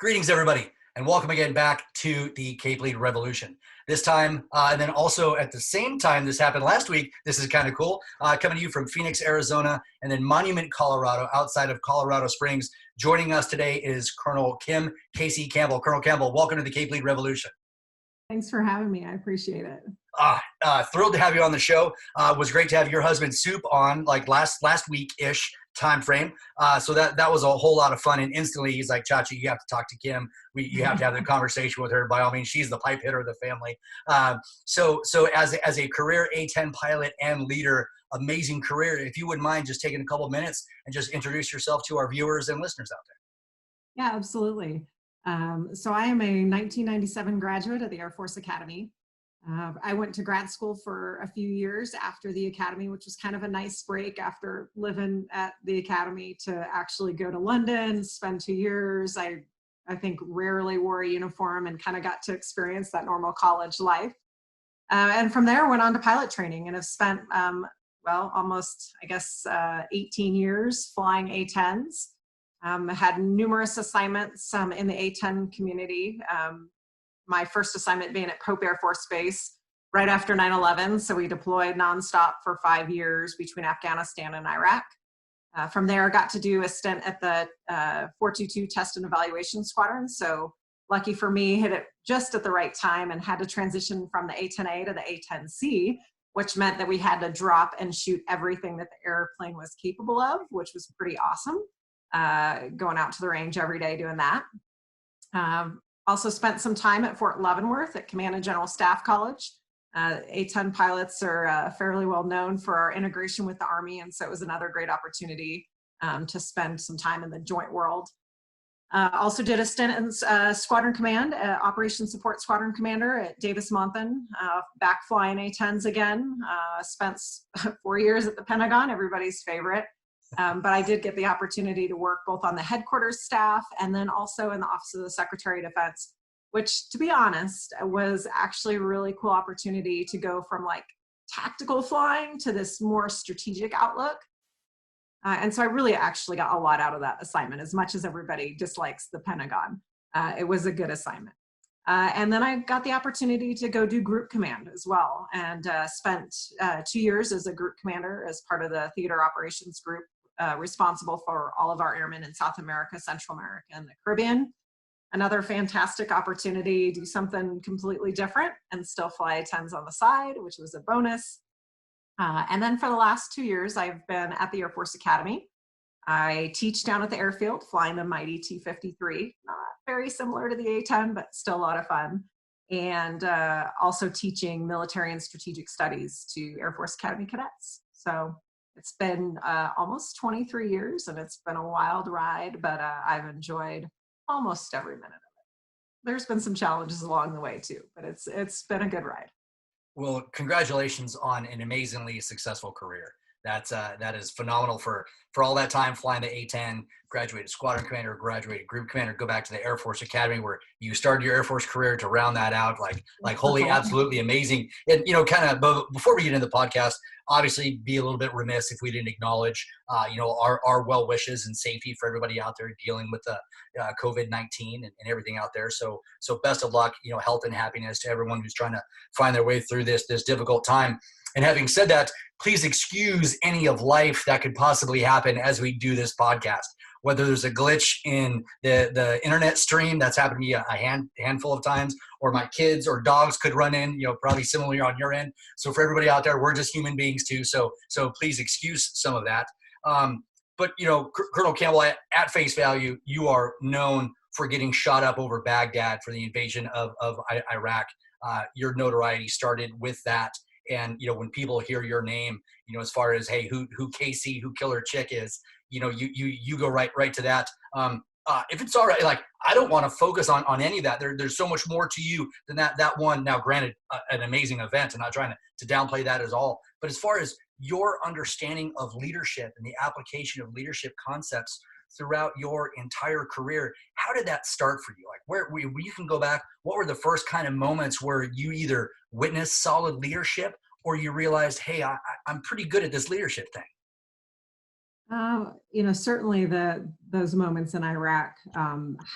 Greetings, everybody, and welcome again back to the Cape Lead Revolution. This time, and then also at the same time this happened last week, this is kind of cool, coming to you from Phoenix, Arizona, and then Monument, Colorado, outside of Colorado Springs. Joining us today is Col Kim, Casey Campbell. Colonel Campbell, welcome to the Cape Lead Revolution. Thanks for having me. I appreciate it. Thrilled to have you on the show. Was great to have your husband Soup on like last week-ish time frame. So that was a whole lot of fun. And instantly he's like, Chachi, you have to talk to Kim. You have to have the conversation with her. By all means, she's the pipe hitter of the family. So as a career A-10 pilot and leader, amazing career. If you wouldn't mind just taking a couple of minutes and just introduce yourself to our viewers and listeners out there. Yeah, absolutely. So I am a 1997 graduate of the Air Force Academy. I went to grad school for a few years after the academy, which was kind of a nice break after living at the academy to actually go to London, spend 2 years. I think rarely wore a uniform and kind of got to experience that normal college life. And from there went on to pilot training and have spent, almost, 18 years flying A-10s. Had numerous assignments in the A-10 community. My first assignment being at Pope Air Force Base right after 9/11. So we deployed nonstop for 5 years between Afghanistan and Iraq. From there, I got to do a stint at the 422 Test and Evaluation Squadron. So lucky for me, hit it just at the right time and had to transition from the A-10A to the A-10C, which meant that we had to drop and shoot everything that the airplane was capable of, which was pretty awesome. Going out to the range every day doing that. Also spent some time at Fort Leavenworth at Command and General Staff College. A-10 pilots are fairly well known for our integration with the Army, and so it was another great opportunity to spend some time in the joint world. Also did a stint in Squadron Command, Operations Support Squadron Commander at Davis-Monthan, back flying A-10s again. Spent 4 years at the Pentagon, everybody's favorite. But I did get the opportunity to work both on the headquarters staff and then also in the Office of the Secretary of Defense, which, to be honest, was actually a really cool opportunity to go from like tactical flying to this more strategic outlook. And so I really actually got a lot out of that assignment, as much as everybody dislikes the Pentagon. It was a good assignment. And then I got the opportunity to go do group command as well, and spent 2 years as a group commander as part of the theater operations group, responsible for all of our airmen in South America, Central America, and the Caribbean. Another fantastic opportunity to do something completely different and still fly A-10s on the side, which was a bonus. And then for the last 2 years, I've been at the Air Force Academy. I teach down at the airfield, flying the mighty T-53, not very similar to the A-10, but still a lot of fun. And also teaching military and strategic studies to Air Force Academy cadets. So it's been almost 23 years, and it's been a wild ride, but I've enjoyed almost every minute of it. There's been some challenges along the way too, but it's been a good ride. Well, congratulations on an amazingly successful career. That is phenomenal for all that time flying the A-10, graduated squadron commander, graduated group commander, go back to the Air Force Academy where you started your Air Force career to round that out, like holy, absolutely amazing. And, kind of before we get into the podcast, obviously be a little bit remiss if we didn't acknowledge, our well wishes and safety for everybody out there dealing with the COVID-19 and everything out there. So best of luck, health and happiness to everyone who's trying to find their way through this difficult time. And having said that, please excuse any of life that could possibly happen as we do this podcast. Whether there's a glitch in the internet stream, that's happened to me a handful of times, or my kids or dogs could run in, probably similarly on your end. So for everybody out there, we're just human beings too. So please excuse some of that. But Colonel Campbell, at face value, you are known for getting shot up over Baghdad for the invasion of Iraq. Your notoriety started with that. And, when people hear your name, as far as, hey, who Casey, who Killer Chick is, you go right to that. If it's all right, like, I don't want to focus on any of that. There's so much more to you than that one. Now, granted, an amazing event. I'm not trying to downplay that at all. But as far as your understanding of leadership and the application of leadership concepts throughout your entire career, how did that start for you? Like, where you can go back, what were the first kind of moments where you either witnessed solid leadership or you realized, hey, I'm pretty good at this leadership thing? Certainly those moments in Iraq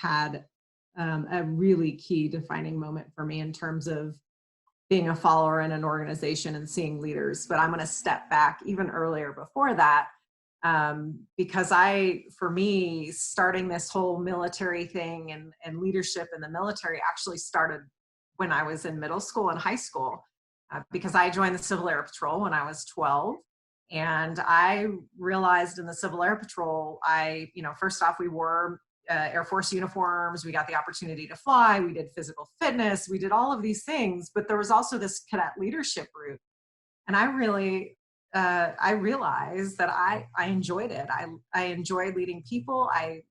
had a really key defining moment for me in terms of being a follower in an organization and seeing leaders. But I'm going to step back even earlier before that, because for me, starting this whole military thing and leadership in the military actually started when I was in middle school and high school, because I joined the Civil Air Patrol when I was 12. And I realized in the Civil Air Patrol, first off, we wore Air Force uniforms. We got the opportunity to fly. We did physical fitness. We did all of these things, but there was also this cadet leadership route. And I realized that I enjoyed it. I enjoyed leading people. I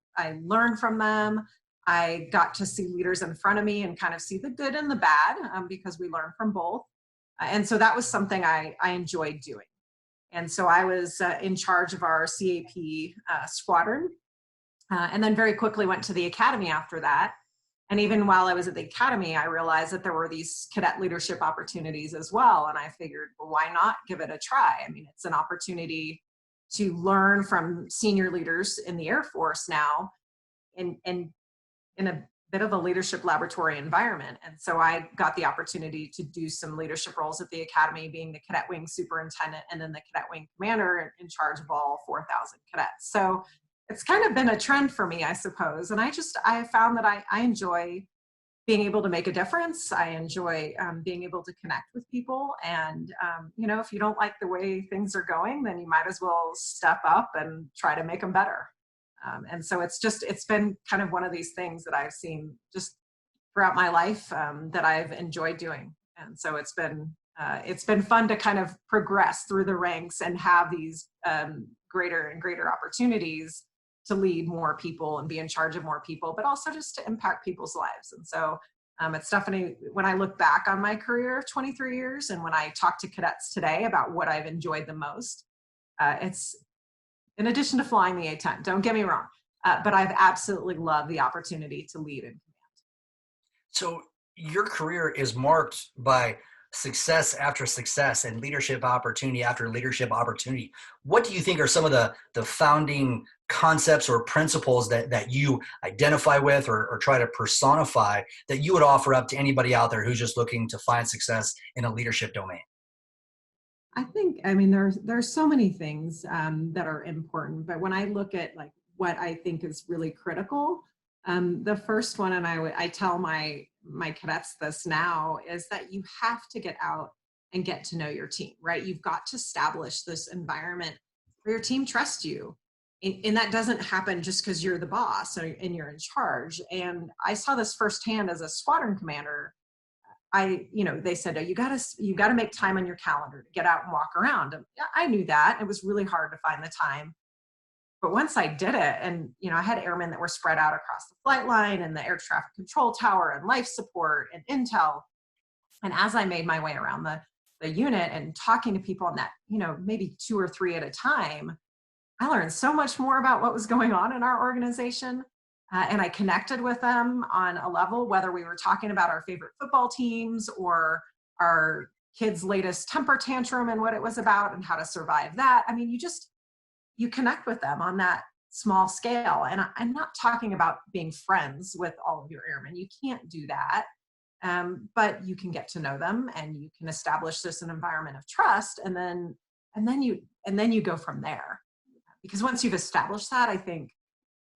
learned from them. I got to see leaders in front of me and kind of see the good and the bad, because we learn from both. And so that was something I enjoyed doing. And so I was in charge of our CAP squadron, and then very quickly went to the academy after that. And even while I was at the academy, I realized that there were these cadet leadership opportunities as well. And I figured, well, why not give it a try? I mean, it's an opportunity to learn from senior leaders in the Air Force now in a bit of a leadership laboratory environment. And so I got the opportunity to do some leadership roles at the academy, being the cadet wing superintendent and then the cadet wing commander in charge of all 4,000 cadets. So it's kind of been a trend for me, I suppose. And I found that I enjoy being able to make a difference. I enjoy being able to connect with people. And, if you don't like the way things are going, then you might as well step up and try to make them better. And so it's been kind of one of these things that I've seen just throughout my life that I've enjoyed doing. And so it's been fun to kind of progress through the ranks and have these greater and greater opportunities to lead more people and be in charge of more people, but also just to impact people's lives. And so it's definitely, when I look back on my career of 23 years and when I talk to cadets today about what I've enjoyed the most, it's in addition to flying the A-10, don't get me wrong, but I've absolutely loved the opportunity to lead and command. So your career is marked by success after success and leadership opportunity after leadership opportunity. What do you think are some of the founding concepts or principles that you identify with or try to personify that you would offer up to anybody out there who's just looking to find success in a leadership domain? There's so many things that are important, but when I look at like what I think is really critical, the first one, and I tell my cadets this now, is that you have to get out and get to know your team, right? You've got to establish this environment where your team trusts you. And that doesn't happen just because you're the boss and you're in charge. And I saw this firsthand as a squadron commander. They said, oh, you gotta make time on your calendar to get out and walk around. And I knew that. It was really hard to find the time. But once I did it, and I had airmen that were spread out across the flight line and the air traffic control tower and life support and intel. And as I made my way around the unit and talking to people on that, maybe 2 or 3 at a time, I learned so much more about what was going on in our organization. And I connected with them on a level, whether we were talking about our favorite football teams or our kids' latest temper tantrum and what it was about and how to survive that. I mean, you connect with them on that small scale. And I'm not talking about being friends with all of your airmen. You can't do that. But you can get to know them and you can establish this an environment of trust. And then you go from there. Because once you've established that, I think,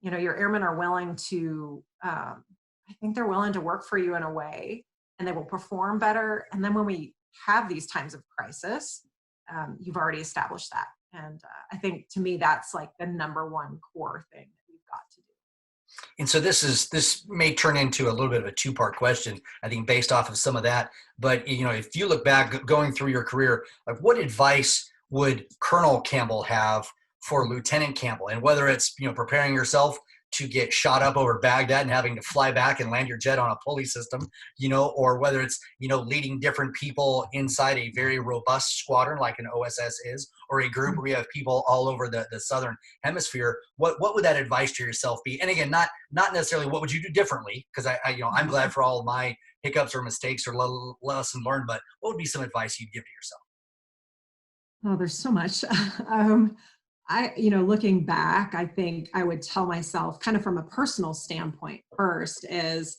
your airmen are willing to, they're willing to work for you in a way, and they will perform better. And then when we have these times of crisis, you've already established that. And I think to me, that's like the number one core thing that we've got to do. And so this may turn into a little bit of a 2-part question, I think, based off of some of that. But, if you look back going through your career, like what advice would Colonel Campbell have for Lieutenant Campbell? And whether it's, preparing yourself to get shot up over Baghdad and having to fly back and land your jet on a pulley system, or whether it's, leading different people inside a very robust squadron like an OSS is, or a group where you have people all over the Southern Hemisphere, what would that advice to yourself be? And again, not necessarily what would you do differently, because I'm glad for all of my hiccups or mistakes or lesson learned, but what would be some advice you'd give to yourself? Oh, there's so much. Looking back, I think I would tell myself, kind of from a personal standpoint, first is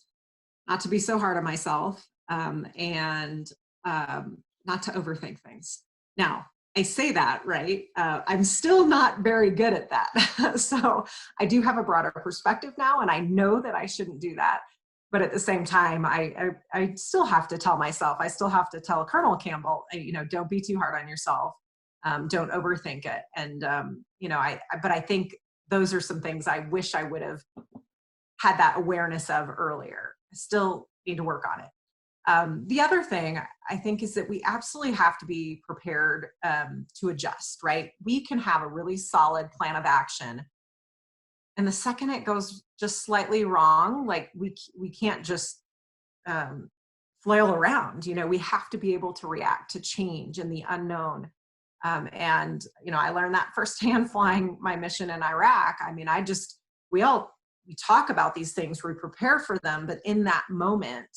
not to be so hard on myself, and not to overthink things. Now, I say that, right? I'm still not very good at that. So I do have a broader perspective now, and I know that I shouldn't do that. But at the same time, I still have to tell myself, I still have to tell Colonel Campbell, don't be too hard on yourself. Don't overthink it. And, but I think those are some things I wish I would have had that awareness of earlier. I still need to work on it. The other thing I think is that we absolutely have to be prepared to adjust, right? We can have a really solid plan of action, and the second it goes just slightly wrong, like we can't just flail around. We have to be able to react to change and the unknown. And I learned that firsthand flying my mission in Iraq. I mean, we talk about these things, we prepare for them, but in that moment,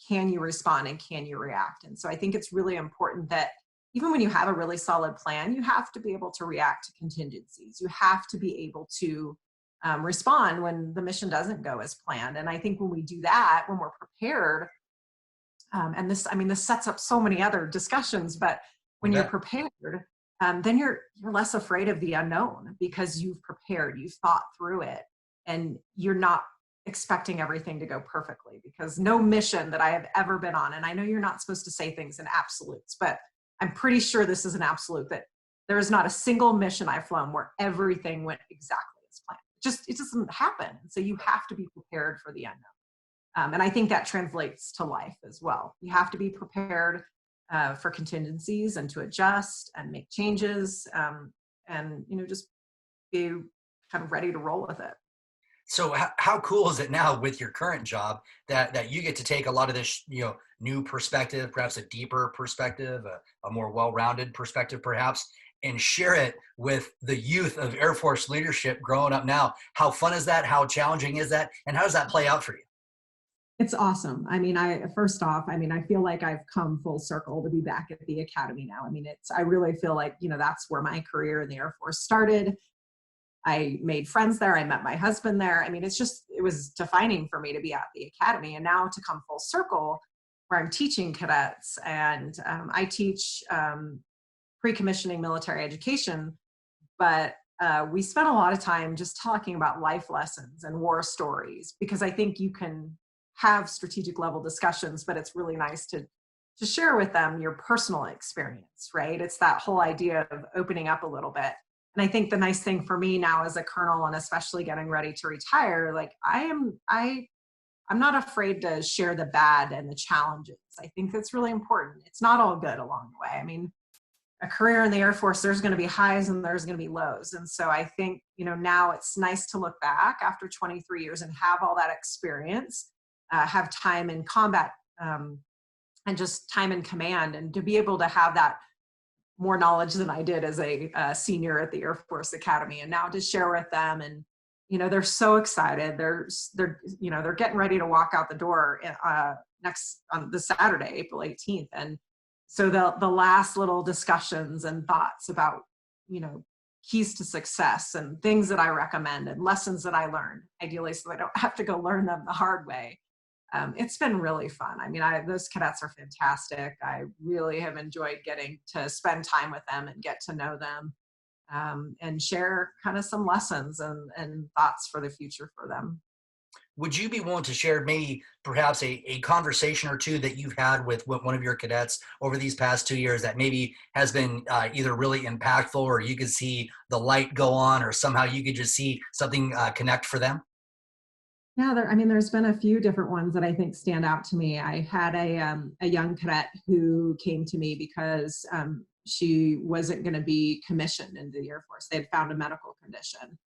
can you respond and can you react? And so I think it's really important that even when you have a really solid plan, you have to be able to react to contingencies. You have to be able to respond when the mission doesn't go as planned. And I think when we do that, when we're prepared, and this sets up so many other discussions, but when you're prepared, then you're less afraid of the unknown because you've prepared, you've thought through it, and you're not expecting everything to go perfectly, because no mission that I have ever been on, and I know you're not supposed to say things in absolutes, but I'm pretty sure this is an absolute, that there is not a single mission I've flown where everything went exactly as planned. It doesn't happen. So you have to be prepared for the unknown. And I think that translates to life as well. You have to be prepared for contingencies and to adjust and make changes, and just be kind of ready to roll with it. So how cool is it now with your current job that you get to take a lot of this, new perspective, perhaps a deeper perspective, a more well-rounded perspective, perhaps, and share it with the youth of Air Force leadership growing up now? How fun is that? How challenging is that? And how does that play out for you? It's awesome. I mean, I feel like I've come full circle to be back at the academy now. I mean, I really feel like, that's where my career in the Air Force started. I made friends there. I met my husband there. I mean, it was defining for me to be at the academy, and now to come full circle where I'm teaching cadets, and I teach pre-commissioning military education, but we spent a lot of time just talking about life lessons and war stories, because I think you can have strategic level discussions, but it's really nice to share with them your personal experience, right? It's that whole idea of opening up a little bit. And I think the nice thing for me now as a colonel, and especially getting ready to retire, like I'm not afraid to share the bad and the challenges. I think that's really important. It's not all good along the way. I mean, a career in the Air Force, there's going to be highs and there's going to be lows. And so I think, now it's nice to look back after 23 years and have all that experience, have time in combat, and just time in command, and to be able to have that more knowledge than I did as a senior at the Air Force Academy, and now to share with them. And they're so excited. They're getting ready to walk out the door on this Saturday, April 18th. And so the last little discussions and thoughts about keys to success and things that I recommend and lessons that I learned, ideally, so I don't have to go learn them the hard way. It's been really fun. I mean, those cadets are fantastic. I really have enjoyed getting to spend time with them and get to know them, and share kind of some lessons and thoughts for the future for them. Would you be willing to share maybe perhaps a conversation or two that you've had with one of your cadets over these past 2 years that maybe has been either really impactful, or you could see the light go on, or somehow you could just see something connect for them? Yeah, there's been a few different ones that I think stand out to me. I had a young cadet who came to me because she wasn't going to be commissioned into the Air Force. They had found a medical condition,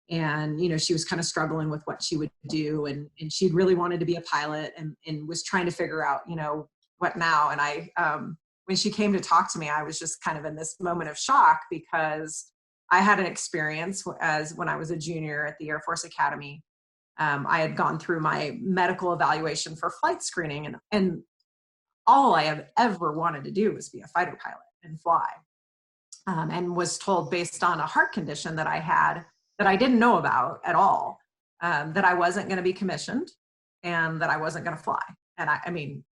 and she was kind of struggling with what she would do, and she'd really wanted to be a pilot, and was trying to figure out what now. And I when she came to talk to me, I was just kind of in this moment of shock, because I had an experience as when I was a junior at the Air Force Academy. I had gone through my medical evaluation for flight screening, and all I have ever wanted to do was be a fighter pilot and fly. and was told based on a heart condition that I had that I didn't know about at all, that I wasn't going to be commissioned and that I wasn't going to fly. And I mean,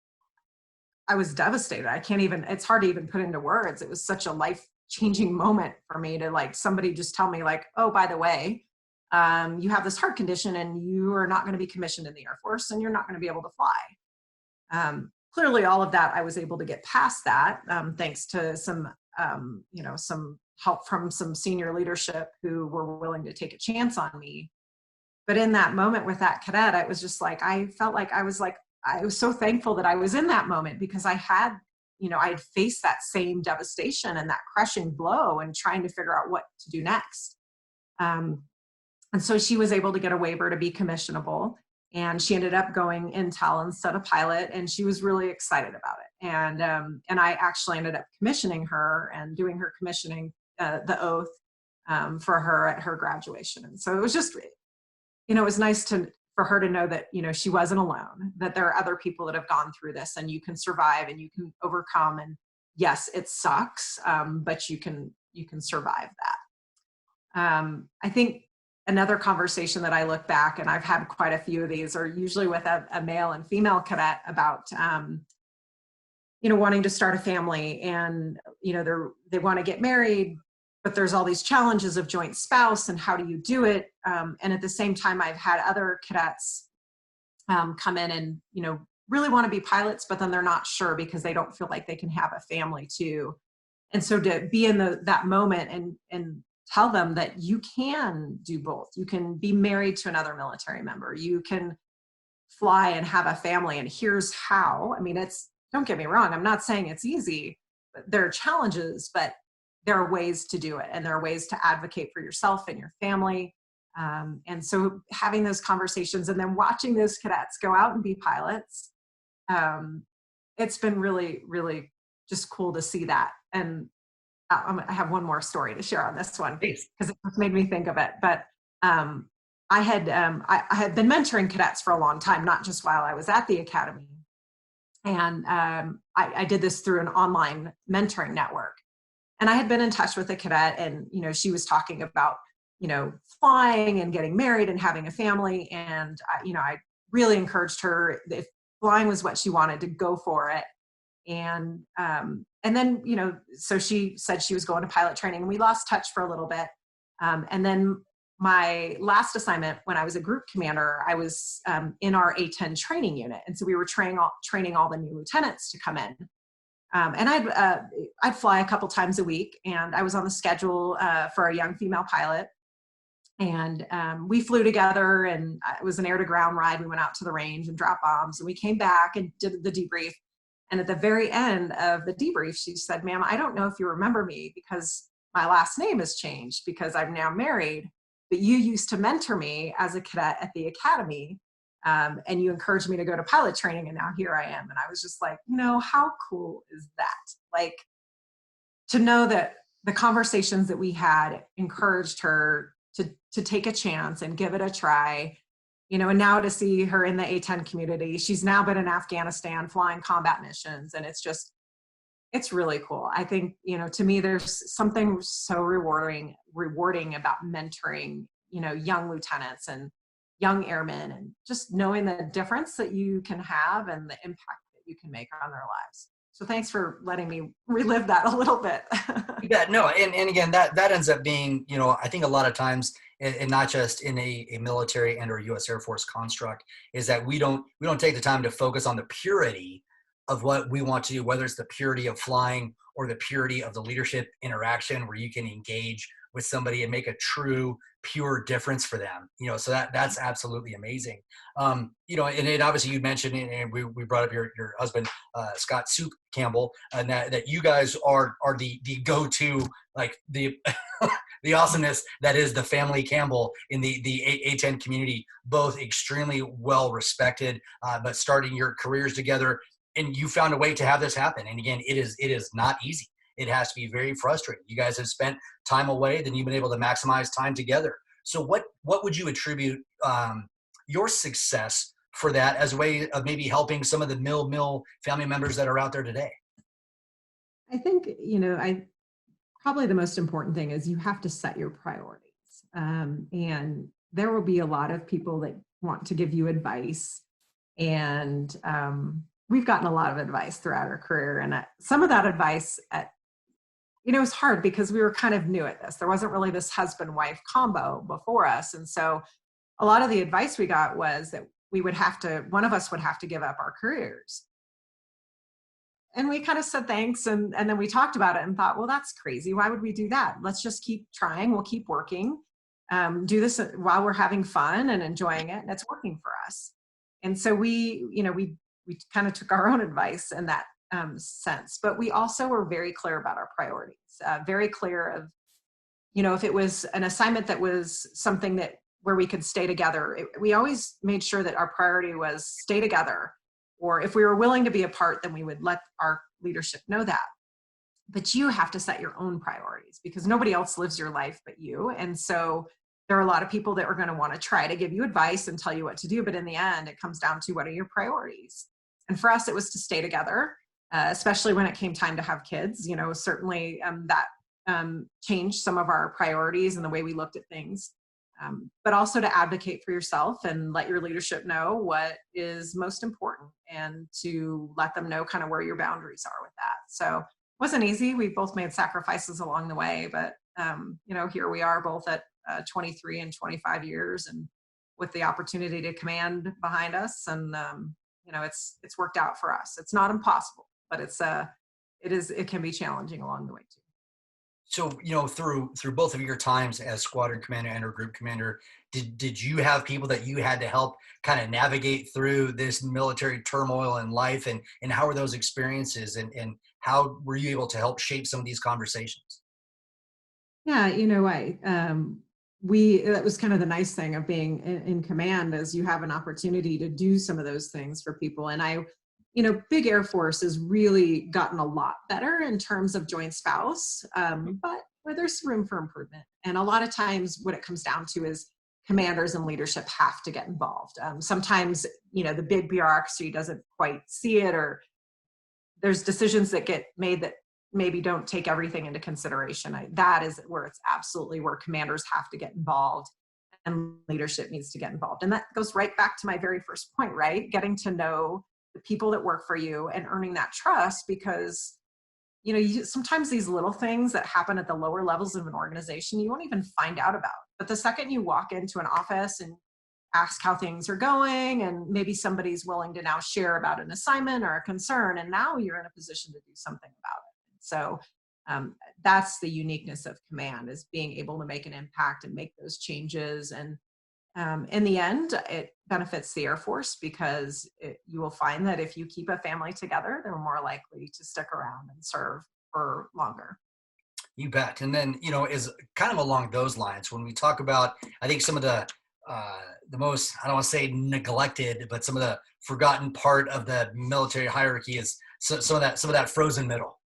I was devastated. I can't even, it's hard to even put into words. It was such a life-changing moment for me to like somebody just tell me like, oh, by the way, you have this heart condition and you are not going to be commissioned in the Air Force and you're not going to be able to fly. Clearly all of that, I was able to get past that, thanks to some, some help from some senior leadership who were willing to take a chance on me. But in that moment with that cadet, it was just like, I felt like I was so thankful that I was in that moment because I had faced that same devastation and that crushing blow and trying to figure out what to do next. And so she was able to get a waiver to be commissionable, and she ended up going intel instead of pilot, and she was really excited about it. And I actually ended up commissioning her and doing her commissioning, the oath, for her at her graduation. And so it was just, it was nice for her to know that, she wasn't alone, that there are other people that have gone through this and you can survive and you can overcome. And yes, it sucks, but you can survive that. I think another conversation that I look back, and I've had quite a few of these, are usually with a male and female cadet about, wanting to start a family, and, they want to get married, but there's all these challenges of joint spouse and how do you do it? And at the same time, I've had other cadets come in and, really want to be pilots, but then they're not sure because they don't feel like they can have a family too. And so to be in that moment and tell them that you can do both. You can be married to another military member. You can fly and have a family, and here's how. I mean, don't get me wrong, I'm not saying it's easy, but there are challenges, but there are ways to do it, and there are ways to advocate for yourself and your family. And so having those conversations and then watching those cadets go out and be pilots, it's been really, really just cool to see that. And I have one more story to share on this one because it just made me think of it. But I had been mentoring cadets for a long time, not just while I was at the academy. And I did this through an online mentoring network. And I had been in touch with a cadet, and she was talking about flying and getting married and having a family. And I really encouraged her, if flying was what she wanted, to go for it. And then, so she said she was going to pilot training, and we lost touch for a little bit. And then my last assignment, when I was a group commander, I was in our A-10 training unit. And so we were training all the new lieutenants to come in. And I'd fly a couple times a week, and I was on the schedule for a young female pilot. And we flew together, and it was an air to ground ride. We went out to the range and dropped bombs, and we came back and did the debrief. And at the very end of the debrief, she said, "Ma'am, I don't know if you remember me because my last name has changed because I'm now married, but you used to mentor me as a cadet at the academy, and you encouraged me to go to pilot training, and now here I am." And I was just like, how cool is that? Like, to know that the conversations that we had encouraged her to take a chance and give it a try. And now to see her in the A-10 community, she's now been in Afghanistan flying combat missions. And it's really cool. I think, to me, there's something so rewarding about mentoring, young lieutenants and young airmen, and just knowing the difference that you can have and the impact that you can make on their lives. So thanks for letting me relive that a little bit. Yeah, no, and again, that ends up being, I think a lot of times, and not just in a military and or U.S. Air Force construct, is that we don't take the time to focus on the purity of what we want to do, whether it's the purity of flying or the purity of the leadership interaction where you can engage with somebody and make a true, pure difference for them. So that's absolutely amazing. And it obviously you mentioned, and we brought up your husband, Scott Soup Campbell, and that you guys are the go-to, like the the awesomeness that is the family Campbell in the A-10 community, both extremely well respected, but starting your careers together, and you found a way to have this happen. And again, it is not easy. It has to be very frustrating. You guys have spent time away, then you've been able to maximize time together. So what would you attribute your success for that as a way of maybe helping some of the mill family members that are out there today? I think, probably the most important thing is you have to set your priorities. And there will be a lot of people that want to give you advice. And we've gotten a lot of advice throughout our career. And some of that advice, it was hard because we were kind of new at this. There wasn't really this husband-wife combo before us. And so a lot of the advice we got was that one of us would have to give up our careers. And we kind of said thanks. And then we talked about it and thought, well, that's crazy. Why would we do that? Let's just keep trying. We'll keep working. Do this while we're having fun and enjoying it. And it's working for us. And so we kind of took our own advice in that sense. But we also were very clear about our priorities, very clear of, if it was an assignment that was something where we could stay together, we always made sure that our priority was stay together. Or if we were willing to be apart, then we would let our leadership know that. But you have to set your own priorities because nobody else lives your life but you. And so there are a lot of people that are going to want to try to give you advice and tell you what to do. But in the end, it comes down to what are your priorities? And for us, it was to stay together, especially when it came time to have kids. Certainly that changed some of our priorities and the way we looked at things. But also to advocate for yourself and let your leadership know what is most important and to let them know kind of where your boundaries are with that. So it wasn't easy. We both made sacrifices along the way, but here we are both at 23 and 25 years and with the opportunity to command behind us. And, it's worked out for us. It's not impossible, but it can be challenging along the way too. So, through both of your times as squadron commander and or group commander, did you have people that you had to help kind of navigate through this military turmoil in life, and how were those experiences, and how were you able to help shape some of these conversations? Yeah, that was kind of the nice thing of being in command, is you have an opportunity to do some of those things for people. And big Air Force has really gotten a lot better in terms of joint spouse, but where there's room for improvement. And a lot of times what it comes down to is commanders and leadership have to get involved. Sometimes, the big bureaucracy doesn't quite see it, or there's decisions that get made that maybe don't take everything into consideration. That is where it's absolutely where commanders have to get involved and leadership needs to get involved. And that goes right back to my very first point, right? Getting to know the people that work for you and earning that trust, because sometimes these little things that happen at the lower levels of an organization you won't even find out about, but the second you walk into an office and ask how things are going, and maybe somebody's willing to now share about an assignment or a concern, and now you're in a position to do something about it. So that's the uniqueness of command, is being able to make an impact and make those changes. And in the end, it benefits the Air Force because you will find that if you keep a family together, they're more likely to stick around and serve for longer. You bet. And then, is kind of along those lines, when we talk about, I think some of the most, I don't want to say neglected, but some of the forgotten part of the military hierarchy is some of that frozen middle.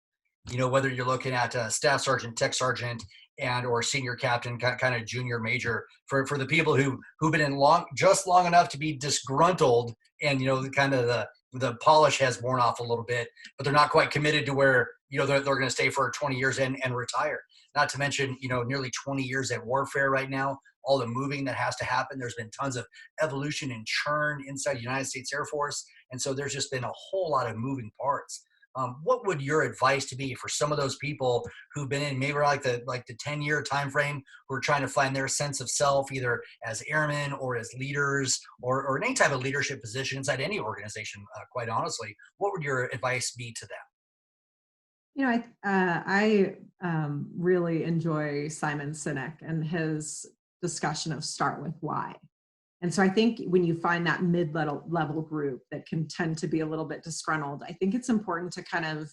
Whether you're looking at staff sergeant, tech sergeant, and or senior captain, kind of junior major, for the people who've been in just long enough to be disgruntled, and kind of the polish has worn off a little bit, but they're not quite committed to where they're going to stay for 20 years and retire. Not to mention nearly 20 years at warfare right now, all the moving that has to happen. There's been tons of evolution and churn inside the United States Air Force, and so there's just been a whole lot of moving parts. What would your advice to be for some of those people who've been in maybe like the 10-year time frame, who are trying to find their sense of self, either as airmen or as leaders, or in any type of leadership position inside any organization? Quite honestly, what would your advice be to them? I really enjoy Simon Sinek and his discussion of start with why. And so I think when you find that mid-level group that can tend to be a little bit disgruntled, I think it's important to kind of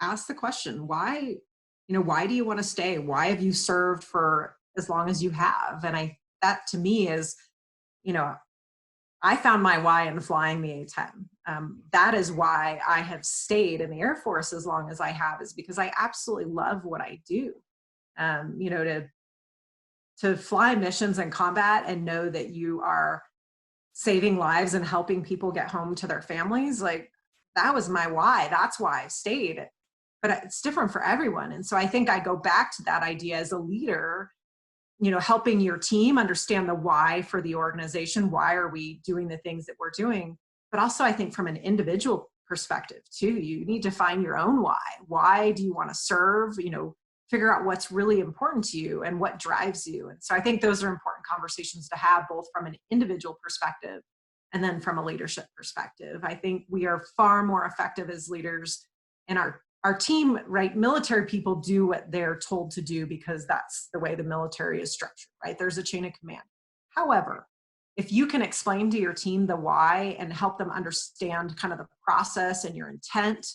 ask the question, why do you want to stay? Why have you served for as long as you have? And that to me is, I found my why in flying the A-10. That is why I have stayed in the Air Force as long as I have, is because I absolutely love what I do. To fly missions in combat and know that you are saving lives and helping people get home to their families, like that was my why. That's why I stayed. but it's different for everyone. And so I think I go back to that idea as a leader, helping your team understand the why for the organization. Why are we doing the things that we're doing? But also I think from an individual perspective too, you need to find your own why. Why do you want to serve? Figure out what's really important to you and what drives you. And so I think those are important conversations to have, both from an individual perspective and then from a leadership perspective. I think we are far more effective as leaders, and our team, right? Military people do what they're told to do because that's the way the military is structured, right? There's a chain of command. However, if you can explain to your team the why and help them understand kind of the process and your intent,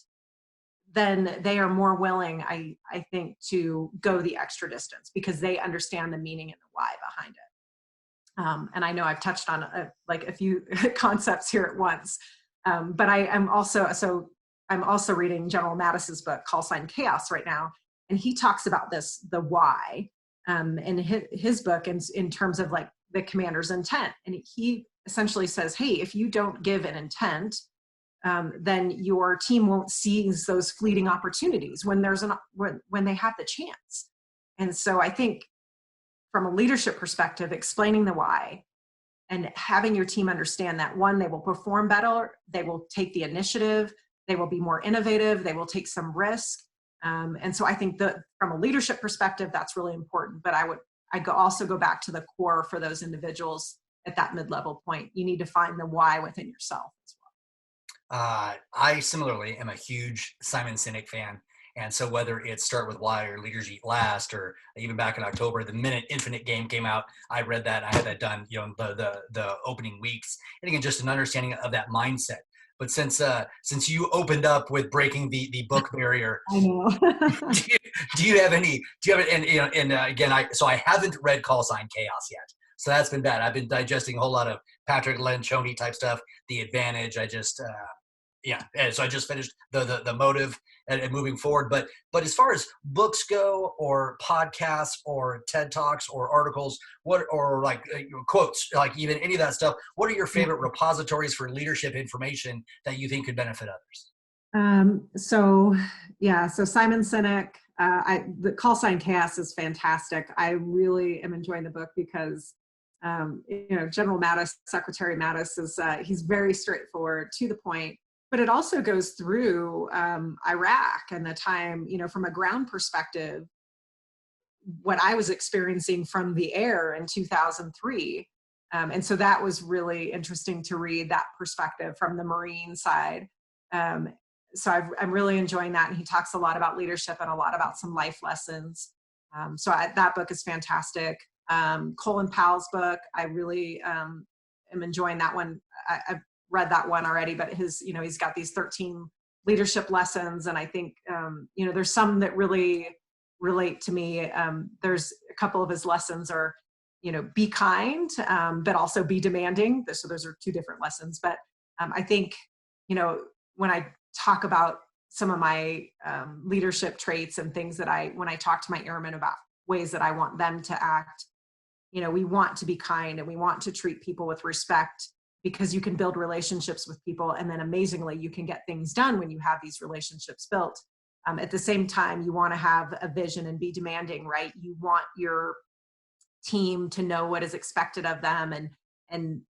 then they are more willing, I think, to go the extra distance because they understand the meaning and the why behind it. And I know I've touched on a few concepts here at once, but I'm also reading General Mattis's book, Call Chaos right now, and he talks about the why, in his book in terms of like the commander's intent. And he essentially says, hey, if you don't give an intent, then your team won't seize those fleeting opportunities when when they have the chance. And so I think from a leadership perspective, explaining the why and having your team understand that, one, they will perform better, they will take the initiative, they will be more innovative, they will take some risk. And so I think that from a leadership perspective, that's really important. But I also go back to the core for those individuals at that mid-level point. You need to find the why within yourself as well. I similarly am a huge Simon Sinek fan. And so whether it's Start With Why or Leaders Eat Last, or even back in October, the Minute Infinite Game came out. I read that. I had that done, the opening weeks. And again, just an understanding of that mindset. But since you opened up with breaking the book barrier, I know. do you have I haven't read Call Sign Chaos yet. So that's been bad. I've been digesting a whole lot of Patrick Lencioni type stuff, The Advantage. So I just finished the motive and moving forward. But as far as books go, or podcasts, or TED Talks, or articles, quotes, like even any of that stuff, what are your favorite repositories for leadership information that you think could benefit others? So Simon Sinek, the Call Sign Chaos is fantastic. I really am enjoying the book because General Mattis, Secretary Mattis he's very straightforward, to the point. But it also goes through Iraq and the time, from a ground perspective, what I was experiencing from the air in 2003. And so that was really interesting to read that perspective from the Marine side. So I'm really enjoying that. And he talks a lot about leadership and a lot about some life lessons. That book is fantastic. Colin Powell's book, I really am enjoying that one. I've read that one already, but he's got these 13 leadership lessons. And I think, there's some that really relate to me. There's a couple of his lessons are, be kind, but also be demanding. So those are two different lessons. But I think, when I talk about some of my leadership traits and things that when I talk to my airmen about ways that I want them to act, we want to be kind and we want to treat people with respect, because you can build relationships with people. And then amazingly, you can get things done when you have these relationships built. At the same time, you want to have a vision and be demanding, right? You want your team to know what is expected of them and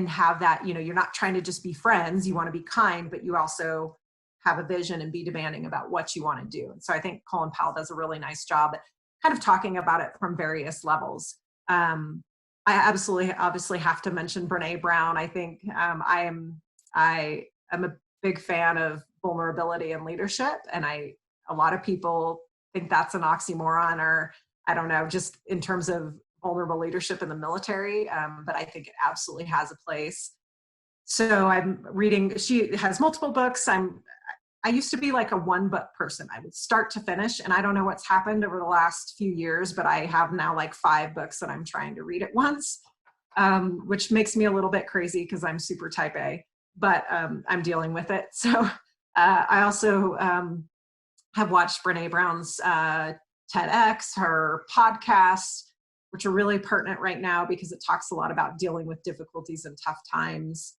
have that, you're not trying to just be friends. You want to be kind, but you also have a vision and be demanding about what you want to do. And so I think Colin Powell does a really nice job at kind of talking about it from various levels. I obviously have to mention Bren Brown. I think I am a big fan of vulnerability and leadership, and a lot of people think that's an oxymoron, or I don't know, just in terms of vulnerable leadership in the military. But I think it absolutely has a place. So I'm reading. She has multiple books. I used to be like a one book person. I would start to finish, and I don't know what's happened over the last few years, but I have now like 5 books that I'm trying to read at once, which makes me a little bit crazy because I'm super type A, but I'm dealing with it. So I also have watched Bren Brown's TEDx, her podcasts, which are really pertinent right now because it talks a lot about dealing with difficulties and tough times.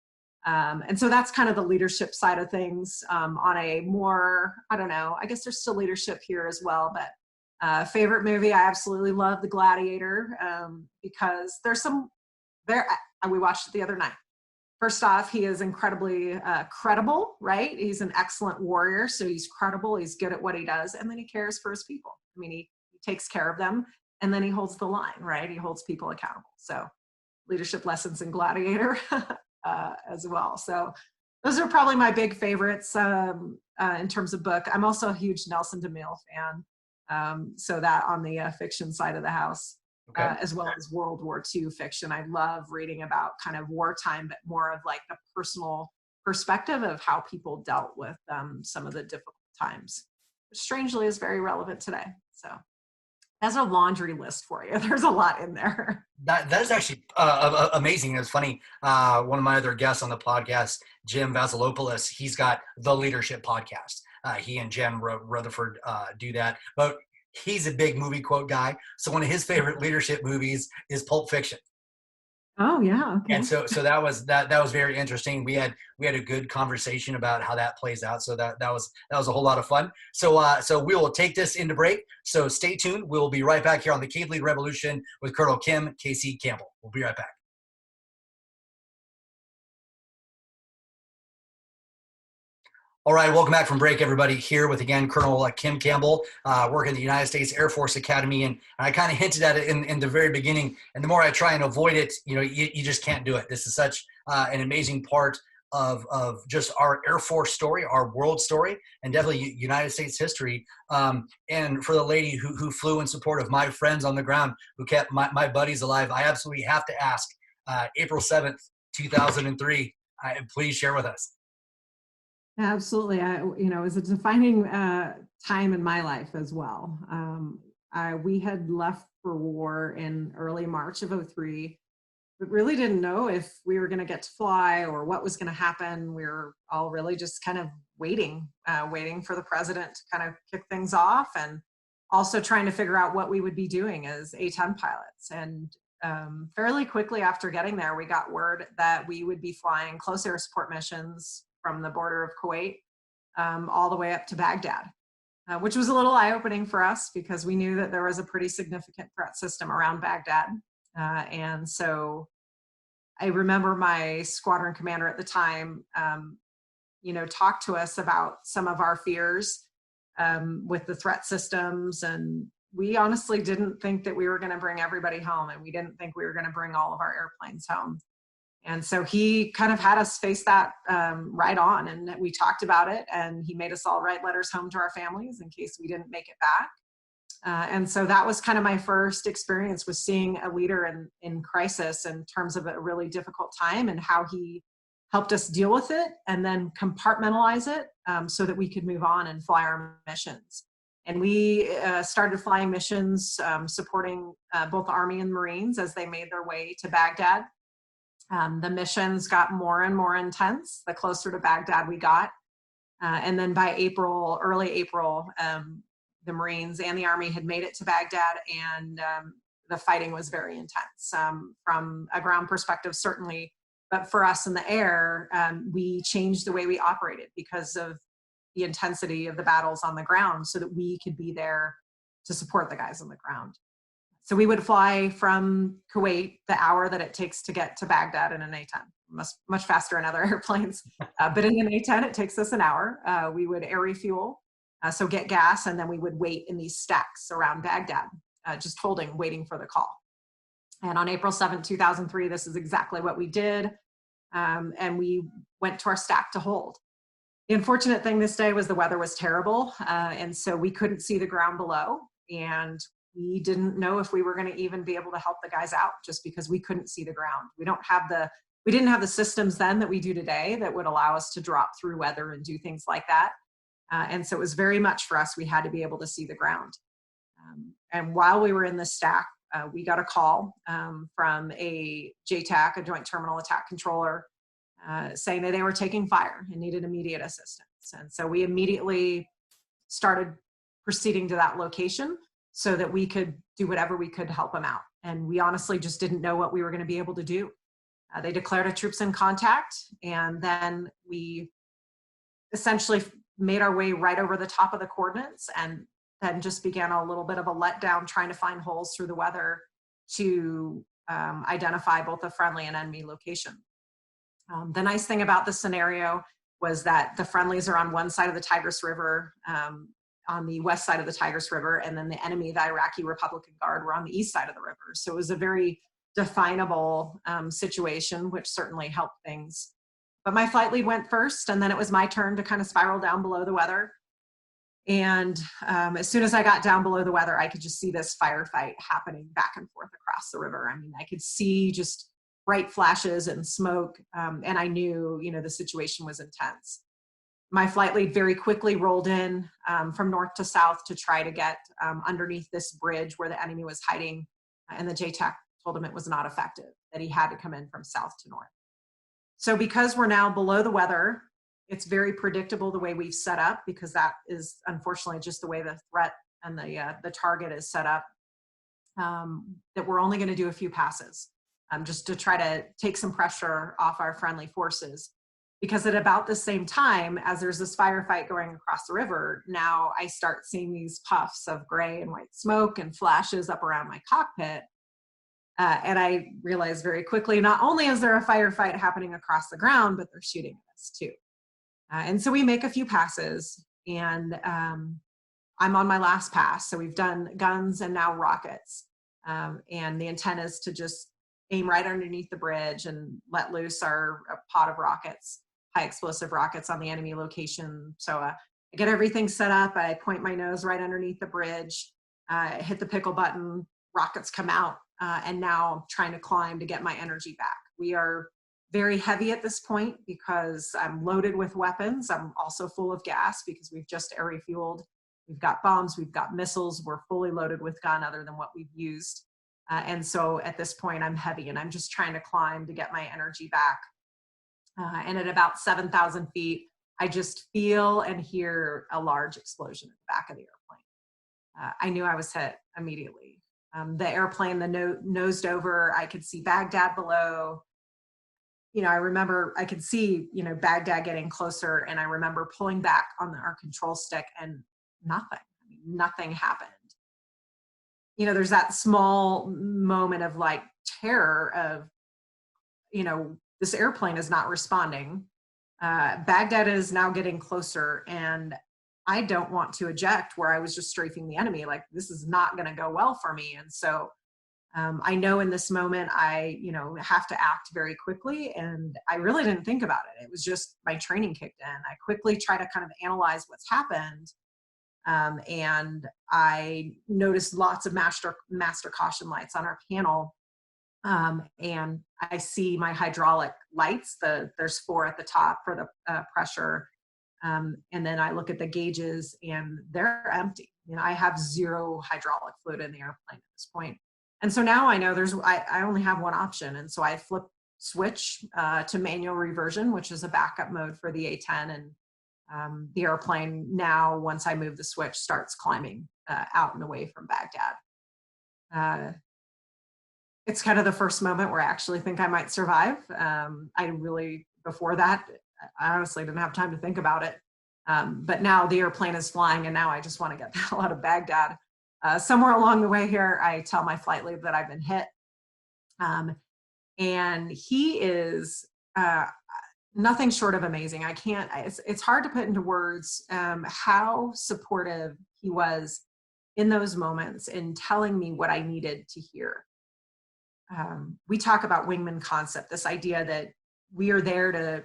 And so that's kind of the leadership side of things. On a more, I don't know, I guess there's still leadership here as well, but favorite movie, I absolutely love The Gladiator, because there's some, we watched it the other night. First off, he is incredibly credible, right? He's an excellent warrior, so he's credible, he's good at what he does, and then he cares for his people. I mean, he takes care of them, and then he holds the line, right? He holds people accountable. So leadership lessons in Gladiator as well. So those are probably my big favorites in terms of book. I'm also a huge Nelson DeMille fan. So that on the fiction side of the house, okay. As well as World War II fiction. I love reading about kind of wartime, but more of like the personal perspective of how people dealt with some of the difficult times, which strangely is very relevant today. So that's a laundry list for you. There's a lot in there. That is actually amazing. It was funny. One of my other guests on the podcast, Jim Vasilopoulos, he's got the Leadership podcast. He and Jen Rutherford do that. But he's a big movie quote guy. So one of his favorite leadership movies is Pulp Fiction. Oh yeah. Okay. And so that was very interesting. We had a good conversation about how that plays out. So that was a whole lot of fun. So we will take this into break. So stay tuned. We'll be right back here on the Cadet Lead Revolution with Col Kim, Col Campbell. We'll be right back. All right, welcome back from break, everybody. Here with, again, Colonel Kim Campbell, working at the United States Air Force Academy. And I kind of hinted at it in the very beginning. And the more I try and avoid it, you just can't do it. This is such an amazing part of just our Air Force story, our world story, and definitely United States history. And for the lady who flew in support of my friends on the ground, who kept my buddies alive, I absolutely have to ask, April 7th, 2003, please share with us. Absolutely. It was a defining time in my life as well. We had left for war in early March of 2003, but really didn't know if we were going to get to fly or what was going to happen. We were all really just kind of waiting for the president to kind of kick things off, and also trying to figure out what we would be doing as A-10 pilots. And fairly quickly after getting there, we got word that we would be flying close air support missions from the border of Kuwait all the way up to Baghdad, which was a little eye-opening for us because we knew that there was a pretty significant threat system around Baghdad. And so I remember my squadron commander at the time, talked to us about some of our fears with the threat systems. And we honestly didn't think that we were going to bring everybody home, and we didn't think we were going to bring all of our airplanes home. And so he kind of had us face that right on, and we talked about it, and he made us all write letters home to our families in case we didn't make it back. And so that was kind of my first experience with seeing a leader in crisis in terms of a really difficult time, and how he helped us deal with it and then compartmentalize it so that we could move on and fly our missions. And we started flying missions supporting both the Army and Marines as they made their way to Baghdad. The missions got more and more intense the closer to Baghdad we got. And then by early April, the Marines and the Army had made it to Baghdad, and the fighting was very intense. From a ground perspective, certainly, but for us in the air, we changed the way we operated because of the intensity of the battles on the ground so that we could be there to support the guys on the ground. So we would fly from Kuwait the hour that it takes to get to Baghdad in an A-10, much faster in other airplanes. But in an A-10, it takes us an hour. We would air refuel, so get gas, and then we would wait in these stacks around Baghdad, just waiting for the call. And on April 7th, 2003, this is exactly what we did. And we went to our stack to hold. The unfortunate thing this day was the weather was terrible. And so we couldn't see the ground below. And we didn't know if we were going to even be able to help the guys out just because we couldn't see the ground. We didn't have the systems then that we do today that would allow us to drop through weather and do things like that. And so it was very much for us, we had to be able to see the ground. And while we were in the stack, we got a call from a JTAC, a Joint Terminal Attack Controller, saying that they were taking fire and needed immediate assistance. And so we immediately started proceeding to that location so that we could do whatever we could to help them out. And we honestly just didn't know what we were going to be able to do. They declared a troops in contact, and then we essentially made our way right over the top of the coordinates, and then just began a little bit of a letdown trying to find holes through the weather to identify both the friendly and enemy location. The nice thing about this scenario was that the friendlies are on one side of the Tigris River, on the west side of the Tigris River, and then the enemy, the Iraqi Republican Guard, were on the east side of the river. So it was a very definable situation, which certainly helped things. But my flight lead went first, and then it was my turn to kind of spiral down below the weather. And as soon as I got down below the weather, I could just see this firefight happening back and forth across the river. I mean, I could see just bright flashes and smoke, and I knew, the situation was intense. My flight lead very quickly rolled in from north to south to try to get underneath this bridge where the enemy was hiding, and the JTAC told him it was not effective, that he had to come in from south to north. So because we're now below the weather, it's very predictable the way we've set up, because that is unfortunately just the way the threat and the target is set up, that we're only going to do a few passes just to try to take some pressure off our friendly forces. Because at about the same time as there's this firefight going across the river, now I start seeing these puffs of gray and white smoke and flashes up around my cockpit. And I realized very quickly, not only is there a firefight happening across the ground, but they're shooting at us too. And so we make a few passes, and I'm on my last pass. So we've done guns and now rockets. And the intent is to just aim right underneath the bridge and let loose our pot of rockets, high explosive rockets on the enemy location. So I get everything set up. I point my nose right underneath the bridge, hit the pickle button, rockets come out, and now I'm trying to climb to get my energy back. We are very heavy at this point because I'm loaded with weapons. I'm also full of gas because we've just air refueled. We've got bombs, we've got missiles, we're fully loaded with gun other than what we've used. And so at this point I'm heavy, and I'm just trying to climb to get my energy back. And at about 7,000 feet, I just feel and hear a large explosion at the back of the airplane. I knew I was hit immediately. The airplane, nosed over, I could see Baghdad below. I remember I could see, Baghdad getting closer, and I remember pulling back on our control stick, and nothing happened. There's that small moment of like terror of, this airplane is not responding. Baghdad is now getting closer, and I don't want to eject where I was just strafing the enemy. Like, this is not going to go well for me. And so I know in this moment, I, have to act very quickly. And I really didn't think about it. It was just my training kicked in. I quickly try to kind of analyze what's happened. And I noticed lots of master caution lights on our panel. And I see my hydraulic lights, there's 4 at the top for the pressure. And then I look at the gauges, and they're empty. I have 0 hydraulic fluid in the airplane at this point. And so now I know I only have one option. And so I switch to manual reversion, which is a backup mode for the A-10. And the airplane now, once I move the switch, starts climbing out and away from Baghdad. It's kind of the first moment where I actually think I might survive. Before that, I honestly didn't have time to think about it. But now the airplane is flying, and now I just want to get the hell out of Baghdad. Somewhere along the way here, I tell my flight lead that I've been hit. And he is nothing short of amazing. It's hard to put into words how supportive he was in those moments in telling me what I needed to hear. We talk about Wingman Concept, this idea that we are there to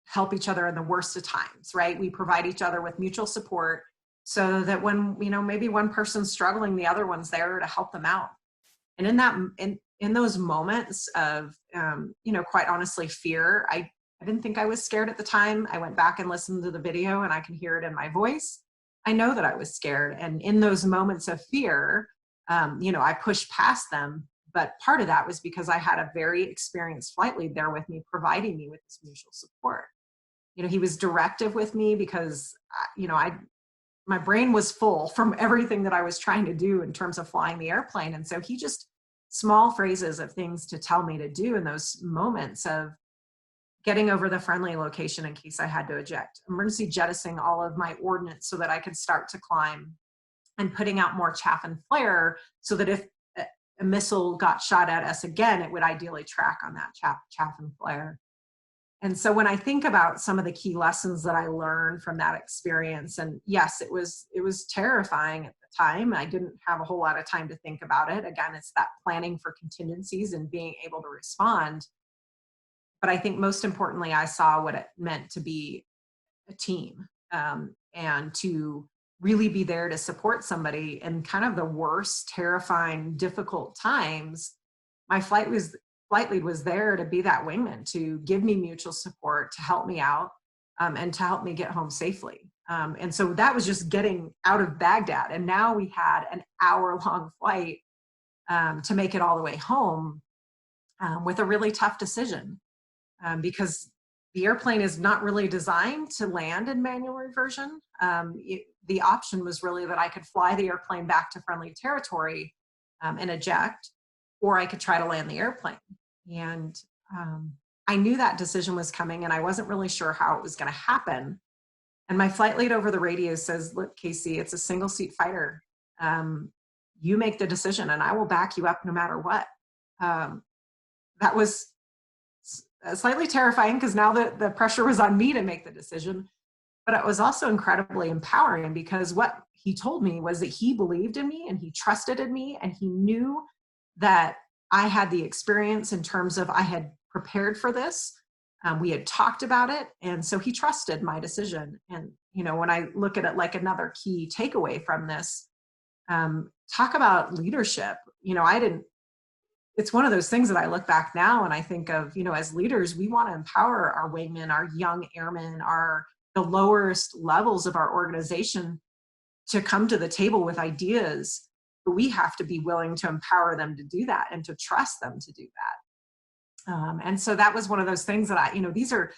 help each other in the worst of times, right? We provide each other with mutual support so that when, maybe one person's struggling, the other one's there to help them out. And in those moments of, quite honestly, fear, I didn't think I was scared at the time. I went back and listened to the video, and I can hear it in my voice. I know that I was scared. And in those moments of fear, I pushed past them. But part of that was because I had a very experienced flight lead there with me, providing me with this mutual support. He was directive with me because, my brain was full from everything that I was trying to do in terms of flying the airplane. And so he just small phrases of things to tell me to do in those moments of getting over the friendly location in case I had to eject, emergency jettisoning all of my ordnance so that I could start to climb, and putting out more chaff and flare so that if a missile got shot at us again, it would ideally track on that chaff and flare. And so when I think about some of the key lessons that I learned from that experience, and yes, it was terrifying at the time. I didn't have a whole lot of time to think about it. Again, it's that planning for contingencies and being able to respond. But I think most importantly, I saw what it meant to be a team, and to really be there to support somebody in kind of the worst, terrifying, difficult times. My flight lead was there to be that wingman, to give me mutual support, to help me out, and to help me get home safely. And so that was just getting out of Baghdad. And now we had an hour-long flight to make it all the way home, with a really tough decision, because the airplane is not really designed to land in manual reversion. The option was really that I could fly the airplane back to friendly territory and eject, or I could try to land the airplane. And I knew that decision was coming, and I wasn't really sure how it was going to happen. And my flight lead over the radio says, "Look, Casey, it's a single seat fighter. You make the decision, and I will back you up no matter what." That was slightly terrifying because now the pressure was on me to make the decision. But it was also incredibly empowering because what he told me was that he believed in me and he trusted in me, and he knew that I had the experience in terms of I had prepared for this. We had talked about it. And so he trusted my decision. And, when I look at it like another key takeaway from this, talk about leadership. It's one of those things that I look back now and I think of, as leaders, we want to empower our wingmen, our young airmen, the lowest levels of our organization to come to the table with ideas, but we have to be willing to empower them to do that and to trust them to do that. And so that was one of those things that these are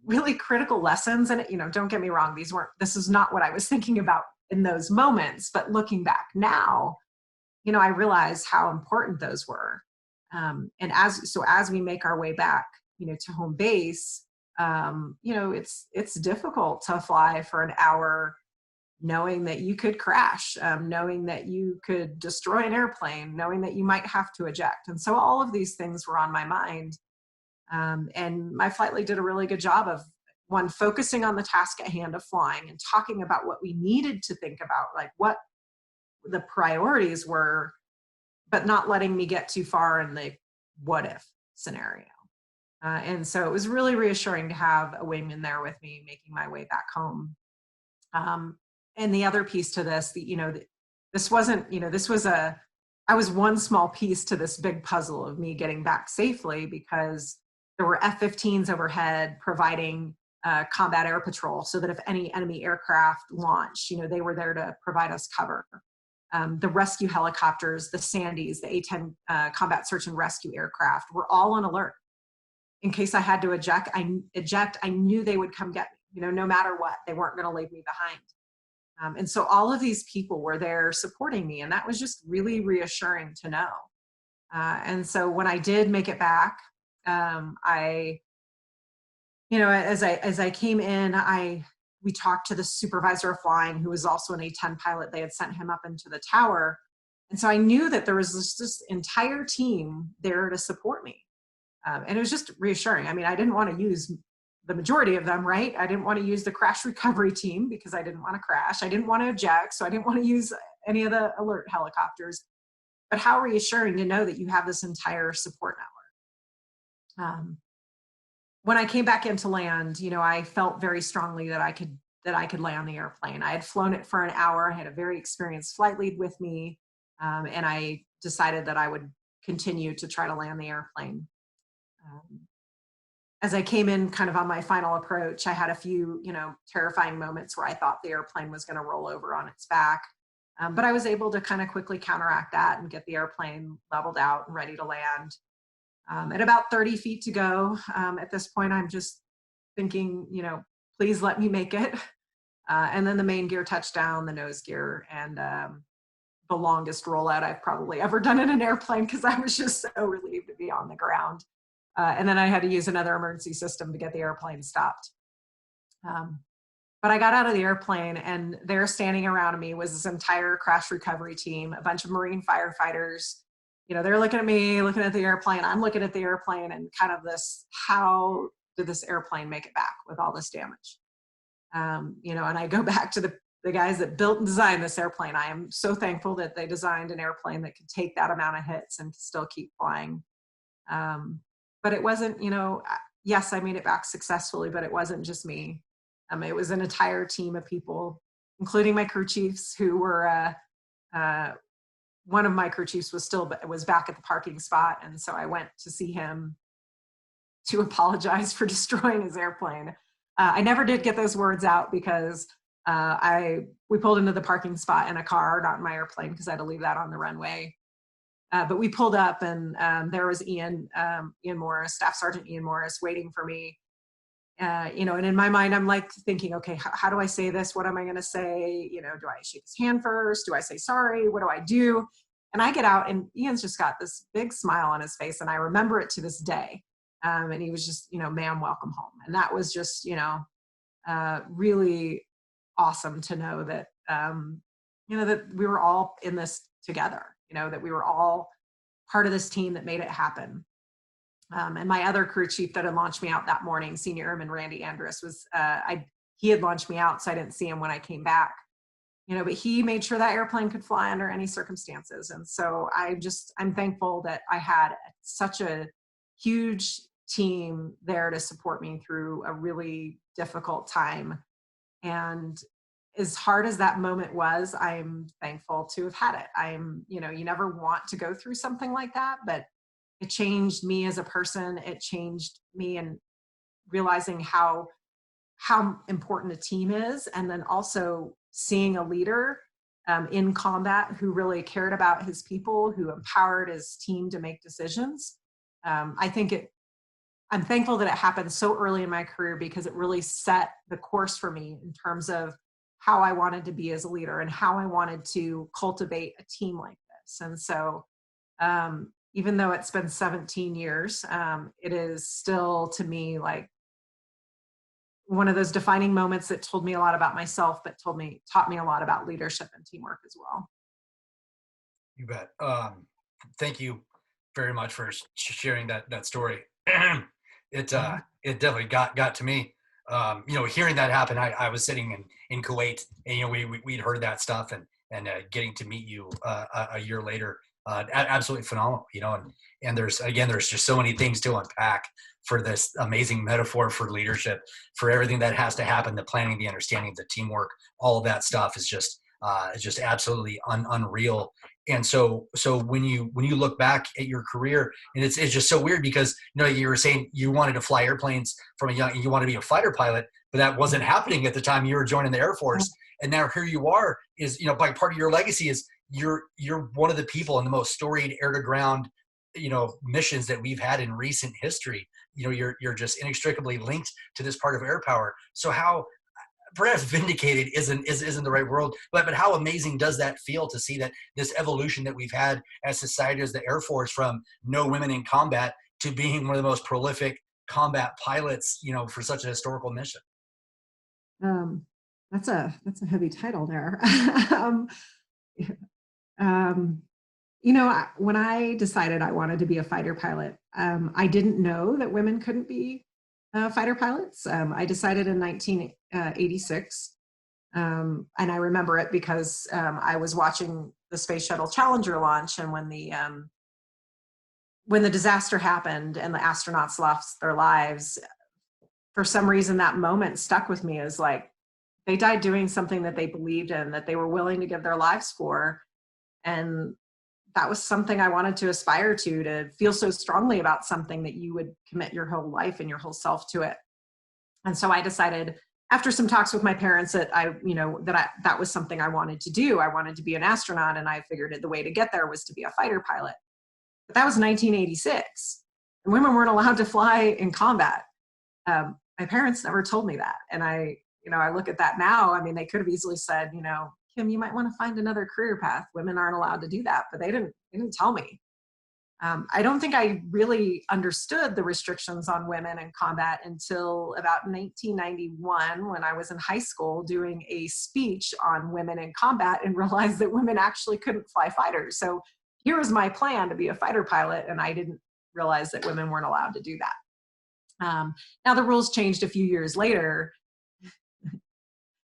really critical lessons. And, don't get me wrong, this is not what I was thinking about in those moments, but looking back now, I realize how important those were. And as we make our way back, to home base, it's difficult to fly for an hour knowing that you could crash, knowing that you could destroy an airplane, knowing that you might have to eject. And so all of these things were on my mind. And my flight lead did a really good job of, one, focusing on the task at hand of flying and talking about what we needed to think about, like what the priorities were, but not letting me get too far in the what if scenario. And so it was really reassuring to have a wingman there with me making my way back home. And the other piece to this, this wasn't, I was one small piece to this big puzzle of me getting back safely, because there were F-15s overhead providing combat air patrol so that if any enemy aircraft launched, they were there to provide us cover. The rescue helicopters, the Sandys, the A-10 combat search and rescue aircraft were all on alert. In case I had to eject, I knew they would come get me, no matter what. They weren't going to leave me behind. And so all of these people were there supporting me, and that was just really reassuring to know. And so when I did make it back, as I came in, we talked to the supervisor of flying, who was also an A-10 pilot. They had sent him up into the tower. And so I knew that there was this entire team there to support me. And it was just reassuring. I mean, I didn't want to use the majority of them, right? I didn't want to use the crash recovery team because I didn't want to crash. I didn't want to eject, so I didn't want to use any of the alert helicopters. But how reassuring to know that you have this entire support network. When I came back into land, I felt very strongly that I could land the airplane. I had flown it for an hour. I had a very experienced flight lead with me, and I decided that I would continue to try to land the airplane. As I came in kind of on my final approach, I had a few, terrifying moments where I thought the airplane was going to roll over on its back. But I was able to kind of quickly counteract that and get the airplane leveled out and ready to land. At about 30 feet to go, at this point, I'm just thinking, please let me make it. And then the main gear touched down, the nose gear, and the longest rollout I've probably ever done in an airplane because I was just so relieved to be on the ground. And then I had to use another emergency system to get the airplane stopped. But I got out of the airplane, and there standing around me was this entire crash recovery team, a bunch of Marine firefighters. You know, they're looking at me, looking at the airplane. I'm looking at the airplane, and kind of this, how did this airplane make it back with all this damage? You know, and I go back to the guys that built and designed this airplane. I am so thankful that they designed an airplane that could take that amount of hits and still keep flying. But it wasn't, you know, yes, I made it back successfully, but it wasn't just me. It was an entire team of people, including my crew chiefs, who were, one of my crew chiefs was back at the parking spot. And so I went to see him to apologize for destroying his airplane. I never did get those words out because we pulled into the parking spot in a car, not in my airplane, because I had to leave that on the runway. But we pulled up, and there was Ian Morris, Staff Sergeant Ian Morris, waiting for me. You know, and in my mind, I'm like thinking, okay, how do I say this? What am I going to say? You know, do I shake his hand first? Do I say sorry? What do I do? And I get out, and Ian's just got this big smile on his face, and I remember it to this day. And he was just, you know, ma'am, welcome home. And that was just, you know, really awesome to know that, you know, that we were all in this together, you know, that we were all part of this team that made it happen. And my other crew chief that had launched me out that morning, Senior Airman Randy Andrus, he had launched me out, so I didn't see him when I came back. You know, but he made sure that airplane could fly under any circumstances. And so I'm thankful that I had such a huge team there to support me through a really difficult time. And as hard as that moment was, I'm thankful to have had it. You know, you never want to go through something like that, but it changed me as a person. It changed me in realizing how important a team is. And then also seeing a leader in combat who really cared about his people, who empowered his team to make decisions. I'm thankful that it happened so early in my career because it really set the course for me in terms of how I wanted to be as a leader and how I wanted to cultivate a team like this. And so, even though it's been 17 years, it is still, to me, like one of those defining moments that told me a lot about myself, but taught me a lot about leadership and teamwork as well. You bet. Thank you very much for sharing that story. It definitely got to me. You know, hearing that happen, I was sitting in Kuwait, and you know, we'd heard that stuff, and getting to meet you a year later, absolutely phenomenal. You know, and there's just so many things to unpack for this amazing metaphor for leadership, for everything that has to happen, the planning, the understanding, the teamwork, all of that stuff is just absolutely unreal. And so when you look back at your career, and it's just so weird because, you know, you were saying you wanted to fly airplanes from you want to be a fighter pilot, but that wasn't happening at the time you were joining the Air Force. And now here you are, is, you know, by part of your legacy is you're one of the people in the most storied air to ground, you know, missions that we've had in recent history. You know, you're just inextricably linked to this part of air power. So how, perhaps vindicated isn't the right word, but how amazing does that feel to see that this evolution that we've had as society, as the Air Force, from no women in combat to being one of the most prolific combat pilots, you know, for such a historical mission? That's a heavy title there. You know, when I decided I wanted to be a fighter pilot, I didn't know that women couldn't be fighter pilots. I decided in 1986, and I remember it because I was watching the Space Shuttle Challenger launch, and when the disaster happened and the astronauts lost their lives, for some reason that moment stuck with me as like, they died doing something that they believed in, that they were willing to give their lives for. And that was something I wanted to aspire to feel so strongly about something that you would commit your whole life and your whole self to it. And so I decided, after some talks with my parents, that that was something I wanted to do. I wanted to be an astronaut, and I figured the way to get there was to be a fighter pilot. But that was 1986, and women weren't allowed to fly in combat. My parents never told me that. And I look at that now. I mean, they could have easily said, you know, Kim, you might want to find another career path. Women aren't allowed to do that, but they didn't tell me. I don't think I really understood the restrictions on women in combat until about 1991, when I was in high school doing a speech on women in combat and realized that women actually couldn't fly fighters. So here was my plan to be a fighter pilot, and I didn't realize that women weren't allowed to do that. Now the rules changed a few years later.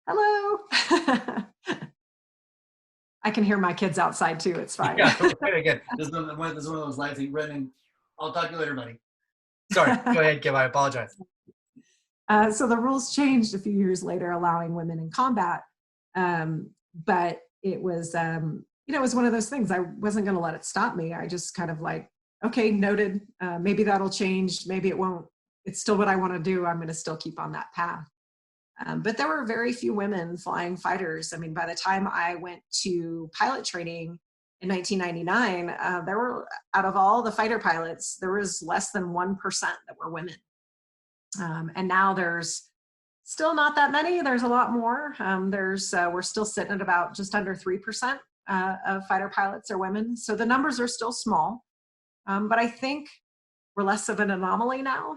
Hello. I can hear my kids outside too. It's fine. Yeah, again, this is one of those live things. Brendan, I'll talk to you later, buddy. Sorry, go ahead, Kim. I apologize. So the rules changed a few years later, allowing women in combat. But it was, it was one of those things. I wasn't going to let it stop me. I just kind of like, okay, noted. Maybe that'll change. Maybe it won't. It's still what I want to do. I'm going to still keep on that path. But there were very few women flying fighters. I mean, by the time I went to pilot training in 1999, there were, out of all the fighter pilots, there was less than 1% that were women. And now there's still not that many. There's a lot more. We're still sitting at about just under 3% of fighter pilots are women. So the numbers are still small. But I think we're less of an anomaly now.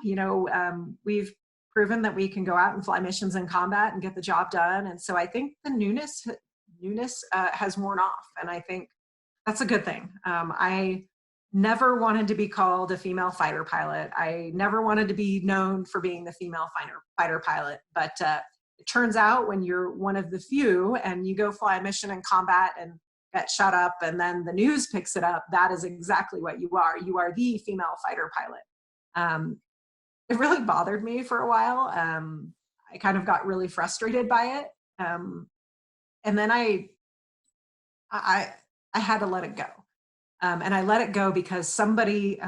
We've proven that we can go out and fly missions in combat and get the job done. And so I think the newness has worn off. And I think that's a good thing. I never wanted to be called a female fighter pilot. I never wanted to be known for being the female fighter pilot. But it turns out when you're one of the few and you go fly a mission in combat and get shot up and then the news picks it up, that is exactly what you are. You are the female fighter pilot. It really bothered me for a while. I kind of got really frustrated by it. And then I had to let it go. And I let it go because somebody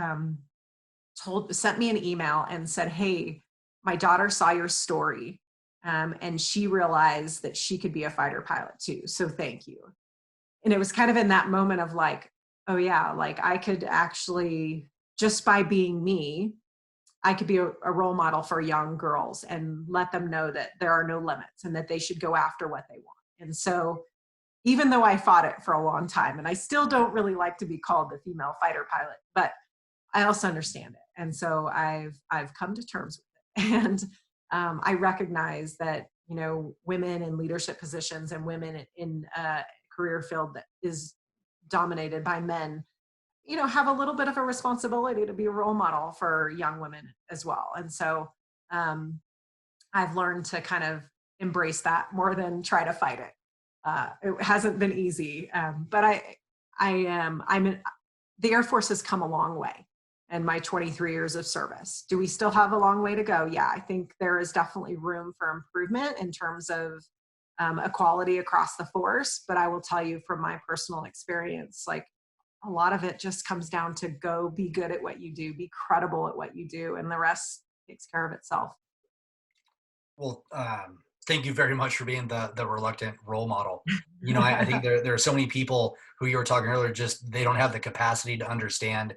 sent me an email and said, hey, my daughter saw your story and she realized that she could be a fighter pilot too. So thank you. And it was kind of in that moment of like, oh yeah, like I could actually, just by being me, I could be a role model for young girls and let them know that there are no limits and that they should go after what they want. And so even though I fought it for a long time, and I still don't really like to be called the female fighter pilot, but I also understand it. And so I've come to terms with it. And I recognize that, women in leadership positions and women in a career field that is dominated by men, have a little bit of a responsibility to be a role model for young women as well. And so I've learned to kind of embrace that more than try to fight it. It hasn't been easy, but the Air Force has come a long way in my 23 years of service. Do we still have a long way to go? Yeah, I think there is definitely room for improvement in terms of equality across the force. But I will tell you from my personal experience, like a lot of it just comes down to go be good at what you do, be credible at what you do, and the rest takes care of itself. Well, thank you very much for being the reluctant role model. I think there are so many people who you were talking earlier, just they don't have the capacity to understand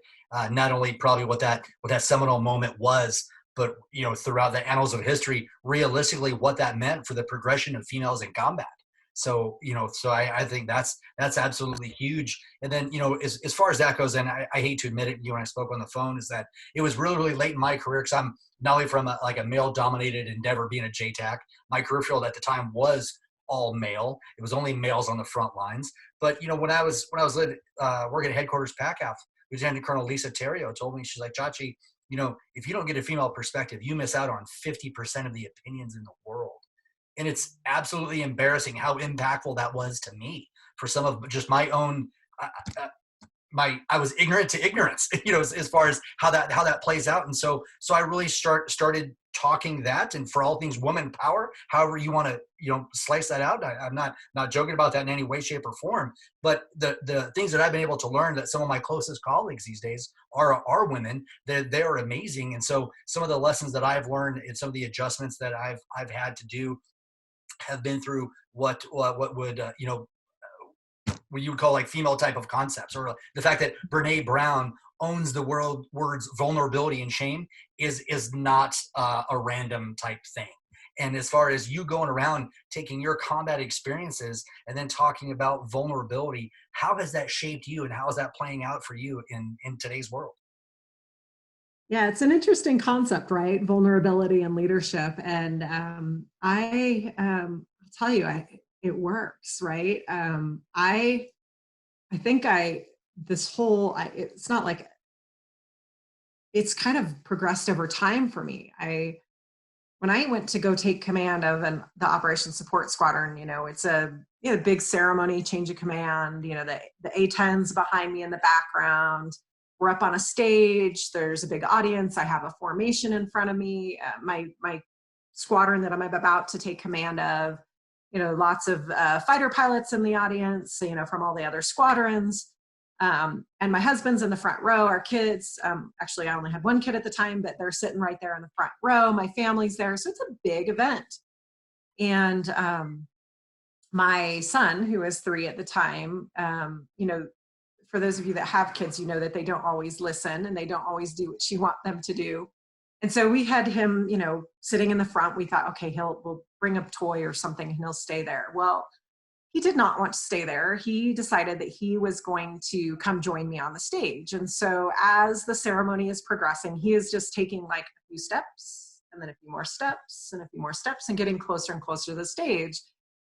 not only probably what that seminal moment was, but throughout the annals of history, realistically what that meant for the progression of females in combat. So I think that's absolutely huge. And then as far as that goes, and I hate to admit it, when I spoke on the phone, is that it was really, really late in my career, because I'm not only from a male dominated endeavor being a JTAC. My career field at the time was all male. It was only males on the front lines. But when I was working at headquarters PACAF, Lieutenant Colonel Lisa Terrio told me, she's like, Chachi, if you don't get a female perspective, you miss out on 50% of the opinions in the world. And it's absolutely embarrassing how impactful that was to me for some of just my own, I was ignorant to ignorance, as far as how that plays out. And so I really started talking that, and for all things woman power, however you want to, slice that out. I'm not joking about that in any way, shape or form, but the things that I've been able to learn, that some of my closest colleagues these days are women, they are amazing. And so some of the lessons that I've learned and some of the adjustments that I've had to do have been through what would what you would call like female type of concepts, or the fact that Bren Brown owns the words vulnerability and shame is not a random type thing. And as far as you going around taking your combat experiences and then talking about vulnerability, how has that shaped you and how is that playing out for you in today's world? Yeah, it's an interesting concept, right? Vulnerability and leadership. And I'll tell you, it works, right? I think this whole, it's not like, it's kind of progressed over time for me. When I went to go take command of the Operations Support Squadron, it's a big ceremony, change of command, the A-10's behind me in the background. We're up on a stage. There's a big audience. I have a formation in front of me. My squadron that I'm about to take command of, lots of fighter pilots in the audience, from all the other squadrons. And my husband's in the front row, our kids, actually I only had one kid at the time, but they're sitting right there in the front row. My family's there. So it's a big event. And my son, who was 3 at the time, for those of you that have kids, that they don't always listen and they don't always do what you want them to do. And so we had him, sitting in the front. We thought, okay, we'll bring a toy or something and he'll stay there. Well, he did not want to stay there. He decided that he was going to come join me on the stage. And so as the ceremony is progressing, he is just taking like a few steps and then a few more steps and a few more steps and getting closer and closer to the stage.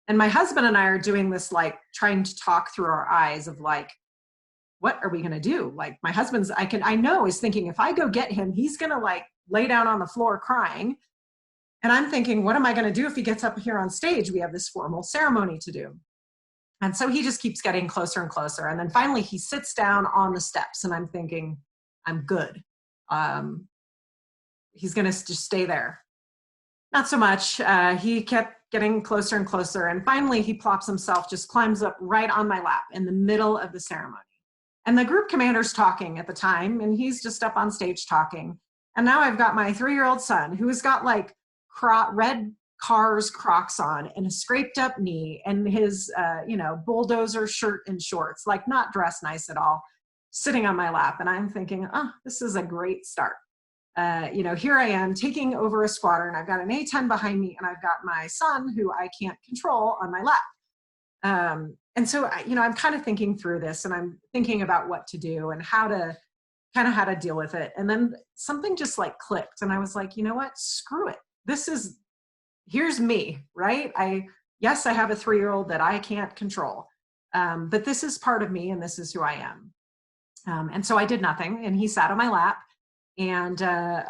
And my husband and I are doing this, like trying to talk through our eyes of like, what are we going to do? Like my husband's, I know is thinking if I go get him, he's going to like lay down on the floor crying. And I'm thinking, what am I going to do if he gets up here on stage? We have this formal ceremony to do. And so he just keeps getting closer and closer. And then finally he sits down on the steps and I'm thinking, I'm good. He's going to just stay there. Not so much. He kept getting closer and closer. And finally he plops himself, just climbs up right on my lap in the middle of the ceremony. And the group commander's talking at the time, and he's just up on stage talking. And now I've got my 3-year-old son who has got like red Cars Crocs on and a scraped up knee and his, bulldozer shirt and shorts, like not dressed nice at all, sitting on my lap. And I'm thinking, this is a great start. Here I am taking over a squadron. I've got an A-10 behind me and I've got my son who I can't control on my lap. And so, I'm kind of thinking through this and I'm thinking about what to do and how to deal with it. And then something just like clicked and I was like, you know what, screw it. Here's me, right? I have a 3-year-old that I can't control, but this is part of me and this is who I am. And so I did nothing and he sat on my lap. And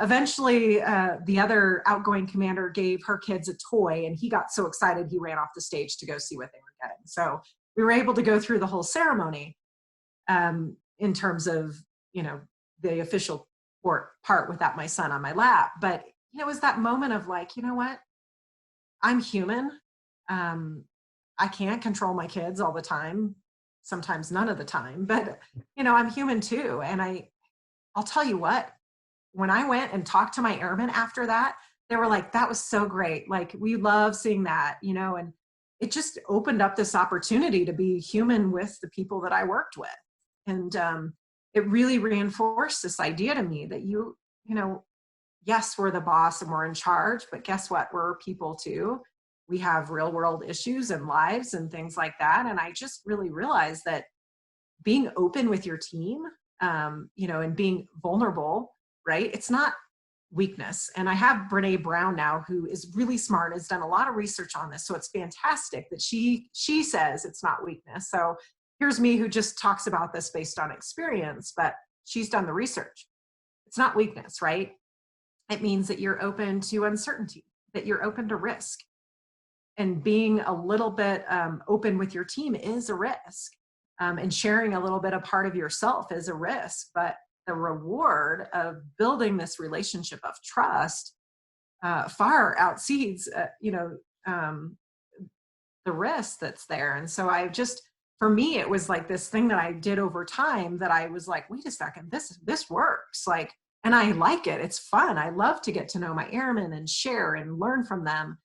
eventually the other outgoing commander gave her kids a toy and he got so excited he ran off the stage to go see what they were getting. So we were able to go through the whole ceremony in terms of, the official part without my son on my lap. But, it was that moment of like, you know what? I'm human. I can't control my kids all the time, sometimes none of the time, but, I'm human too. And I'll tell you what, when I went and talked to my airmen after that, they were like, that was so great. Like, we love seeing that, and it just opened up this opportunity to be human with the people that I worked with. And it really reinforced this idea to me that yes, we're the boss and we're in charge, but guess what? We're people too. We have real world issues and lives and things like that. And I just really realized that being open with your team, and being vulnerable, right? It's not weakness. And I have Bren Brown now, who is really smart, has done a lot of research on this. So it's fantastic that she says it's not weakness. So here's me who just talks about this based on experience, but she's done the research. It's not weakness, right? It means that you're open to uncertainty, that you're open to risk. And being a little bit open with your team is a risk. And sharing a little bit of part of yourself is a risk. But the reward of building this relationship of trust far exceeds, the risk that's there. And so for me, it was like this thing that I did over time that I was like, wait a second, this works. Like, and I like it. It's fun. I love to get to know my airmen and share and learn from them.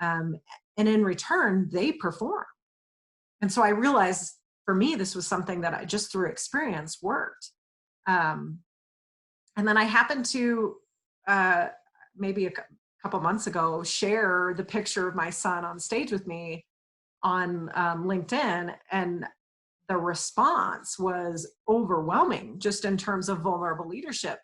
And in return, they perform. And so I realized for me, this was something that I just through experience worked. And then I happened to maybe couple months ago, share the picture of my son on stage with me on LinkedIn, and the response was overwhelming just in terms of vulnerable leadership.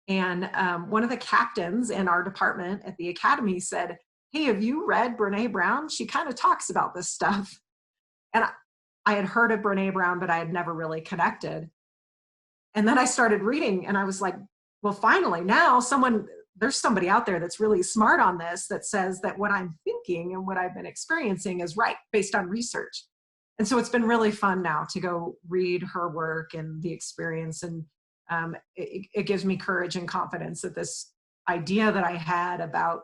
And one of the captains in our department at the academy said, "Hey, have you read Bren Brown? She kind of talks about this stuff." And I had heard of Bren Brown, but I had never really connected. And then I started reading, and I was like, well, finally, now there's somebody out there that's really smart on this, that says that what I'm thinking and what I've been experiencing is right based on research. And so it's been really fun now to go read her work and the experience. And it gives me courage and confidence that this idea that I had about,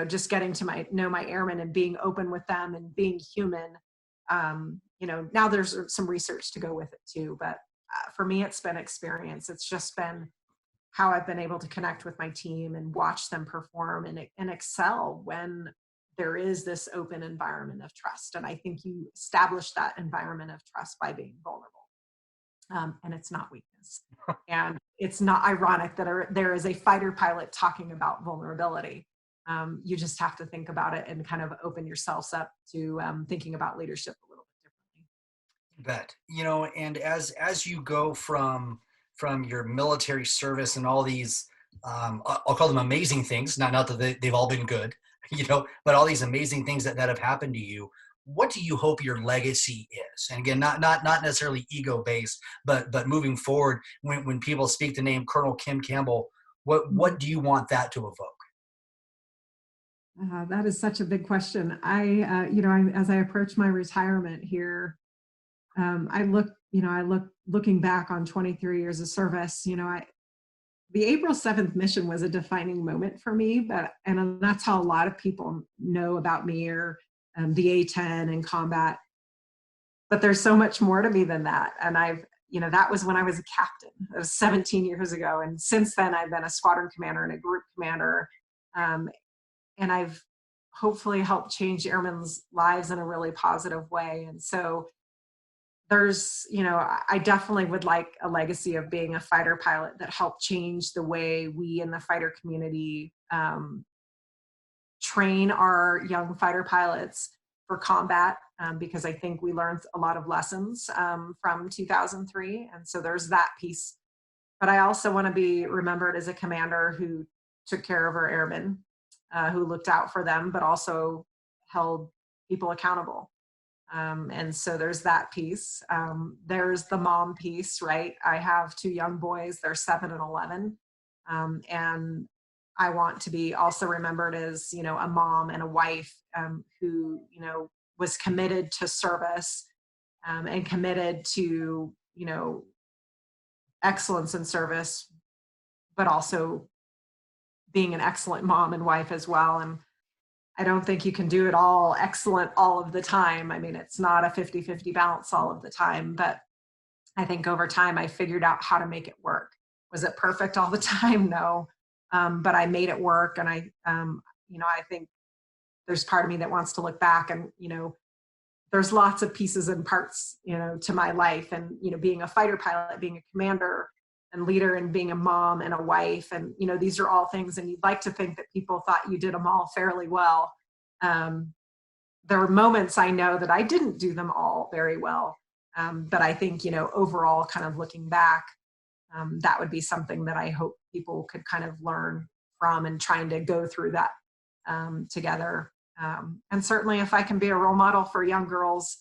just getting to know my airmen and being open with them and being human, now there's some research to go with it too. But for me, it's been experience. It's just been how I've been able to connect with my team and watch them perform and excel when there is this open environment of trust. And I think you establish that environment of trust by being vulnerable. And it's not weakness. And it's not ironic that there is a fighter pilot talking about vulnerability. You just have to think about it and kind of open yourselves up to thinking about leadership a little bit differently. Bet. And as you go from your military service and all these, I'll call them amazing things, not that they've all been good, but all these amazing things that have happened to you, what do you hope your legacy is? And again, not necessarily ego-based, but moving forward, when people speak the name Col Campbell, what do you want that to evoke? That is such a big question. As I approach my retirement here, looking back on 23 years of service, the April 7th mission was a defining moment for me, and that's how a lot of people know about me, or the A-10 and combat. But there's so much more to me than that. And that was when I was a captain. That was 17 years ago. And since then, I've been a squadron commander and a group commander. And I've hopefully helped change airmen's lives in a really positive way. And so I definitely would like a legacy of being a fighter pilot that helped change the way we in the fighter community train our young fighter pilots for combat, because I think we learned a lot of lessons from 2003. And so there's that piece. But I also want to be remembered as a commander who took care of our airmen, who looked out for them, but also held people accountable. And so there's that piece. There's the mom piece, right? I have two young boys, they're 7 and 11. And I want to be also remembered as, a mom and a wife who, was committed to service and committed to, excellence in service, but also being an excellent mom and wife as well. And I don't think you can do it all excellent all of the time. I mean, it's not a 50-50 balance all of the time, but I think over time I figured out how to make it work. Was it perfect all the time? No. But I made it work. And I think there's part of me that wants to look back and, there's lots of pieces and parts, to my life, and, being a fighter pilot, being a commander and leader, and being a mom and a wife. And, these are all things, and you'd like to think that people thought you did them all fairly well. There were moments I know that I didn't do them all very well. But I think, overall, kind of looking back, that would be something that I hope people could kind of learn from, and trying to go through that together. And certainly if I can be a role model for young girls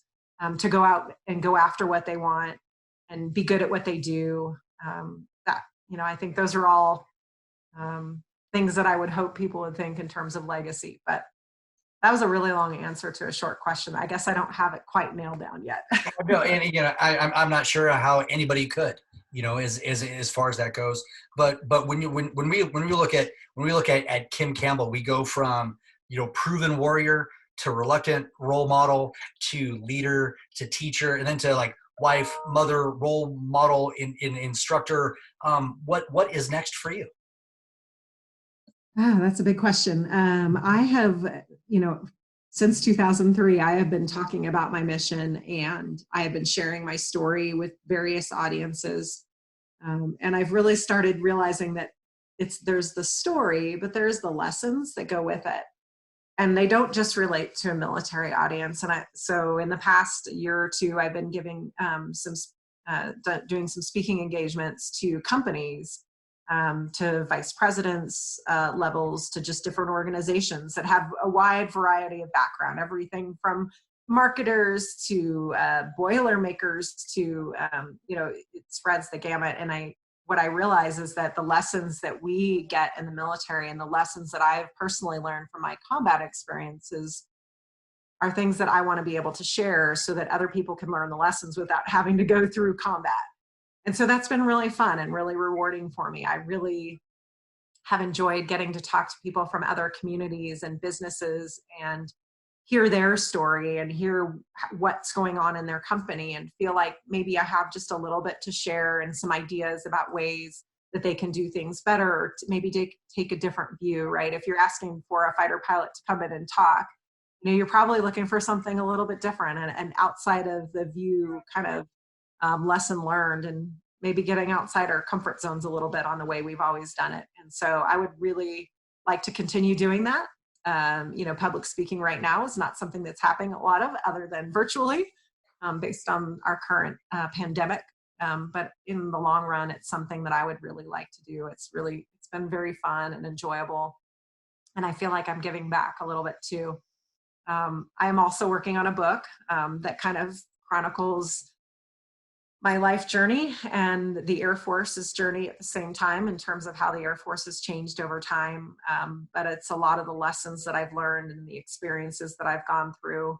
to go out and go after what they want and be good at what they do, I think those are all things that I would hope people would think in terms of legacy. But that was a really long answer to a short question. I guess I don't have it quite nailed down yet. No, and I'm not sure how anybody could, as far as that goes. But when we look at Kim Campbell, we go from proven warrior to reluctant role model to leader to teacher, and then to like wife, mother, role model, in instructor. What is next for you? Oh, that's a big question. I have, since 2003, I have been talking about my mission, and I have been sharing my story with various audiences. And I've really started realizing that there's the story, but there's the lessons that go with it. And they don't just relate to a military audience. And so in the past year or two, I've been giving doing some speaking engagements to companies, to vice presidents levels, to just different organizations that have a wide variety of background, everything from marketers to boilermakers to, it spreads the gamut. And what I realize is that the lessons that we get in the military and the lessons that I've personally learned from my combat experiences are things that I want to be able to share so that other people can learn the lessons without having to go through combat. And so that's been really fun and really rewarding for me. I really have enjoyed getting to talk to people from other communities and businesses and hear their story and hear what's going on in their company and feel like maybe I have just a little bit to share and some ideas about ways that they can do things better, or to maybe take a different view, right? If you're asking for a fighter pilot to come in and talk, you're probably looking for something a little bit different and outside of the view kind of lesson learned, and maybe getting outside our comfort zones a little bit on the way we've always done it. And so I would really like to continue doing that. Public speaking right now is not something that's happening a lot of other than virtually, based on our current pandemic. But in the long run, it's something that I would really like to do. It's been very fun and enjoyable. And I feel like I'm giving back a little bit too. I am also working on a book that kind of chronicles my life journey and the Air Force's journey at the same time, in terms of how the Air Force has changed over time. But it's a lot of the lessons that I've learned and the experiences that I've gone through,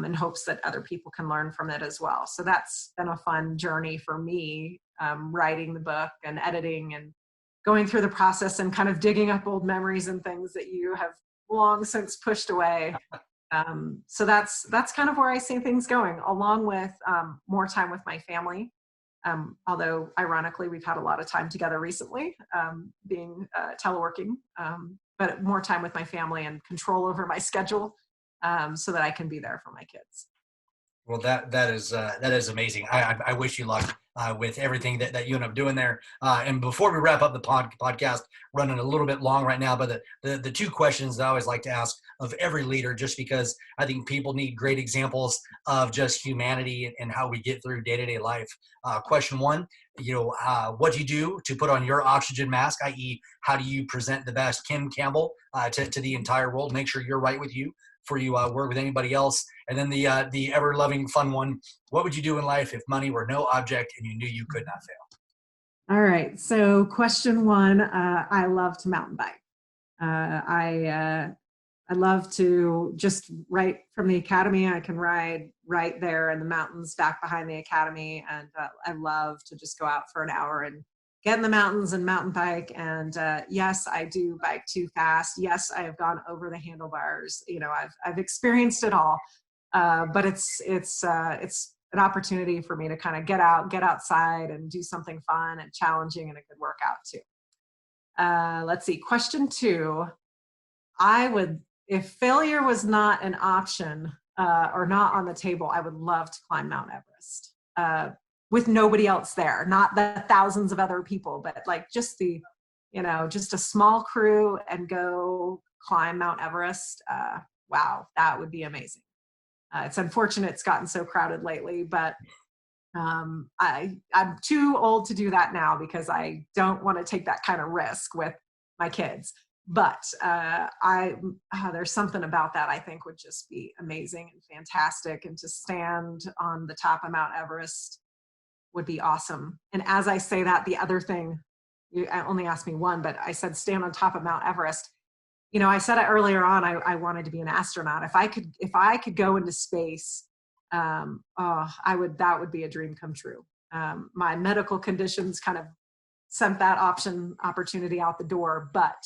in hopes that other people can learn from it as well. So that's been a fun journey for me, writing the book and editing and going through the process and kind of digging up old memories and things that you have long since pushed away. So that's kind of where I see things going, along with more time with my family. Although ironically, we've had a lot of time together recently, being teleworking, but more time with my family and control over my schedule, so that I can be there for my kids. Well, that is amazing. I wish you luck with everything that you end up doing there. And before we wrap up the podcast, running a little bit long right now, but the two questions that I always like to ask of every leader, just because I think people need great examples of just humanity and how we get through day-to-day life. Question one, what do you do to put on your oxygen mask, i.e. how do you present the best Kim Campbell to the entire world? Make sure you're right with you before you work with anybody else. And then the ever-loving fun one, what would you do in life if money were no object and you knew you could not fail? All right, so question one, I love to mountain bike. I love to just right from the academy, I can ride right there in the mountains back behind the academy. And I love to just go out for an hour and get in the mountains and mountain bike. And yes, I do bike too fast. Yes, I have gone over the handlebars. I've experienced it all. But it's an opportunity for me to kind of get outside and do something fun and challenging and a good workout too. Let's see. Question two, if failure was not an option or not on the table, I would love to climb Mount Everest with nobody else there, not the thousands of other people, but like just just a small crew and go climb Mount Everest. Wow, that would be amazing. It's unfortunate it's gotten so crowded lately, but I'm too old to do that now because I don't want to take that kind of risk with my kids. But there's something about that I think would just be amazing and fantastic. And to stand on the top of Mount Everest would be awesome. And as I say that, the other thing, you only asked me one, but I said stand on top of Mount Everest. I said it earlier on, I wanted to be an astronaut. If I could go into space, that would be a dream come true. My medical conditions kind of sent that opportunity out the door. But,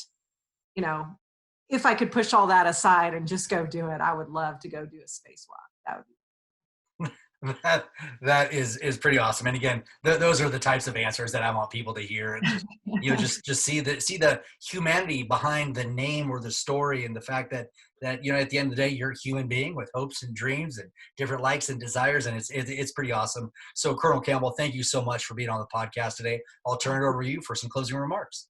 if I could push all that aside and just go do it, I would love to go do a spacewalk. That would be that is pretty awesome. And again, those are the types of answers that I want people to hear, and just see the humanity behind the name or the story, and the fact that at the end of the day, you're a human being with hopes and dreams and different likes and desires, and it's pretty awesome. So Colonel Campbell, thank you so much for being on the podcast today. I'll turn it over to you for some closing remarks.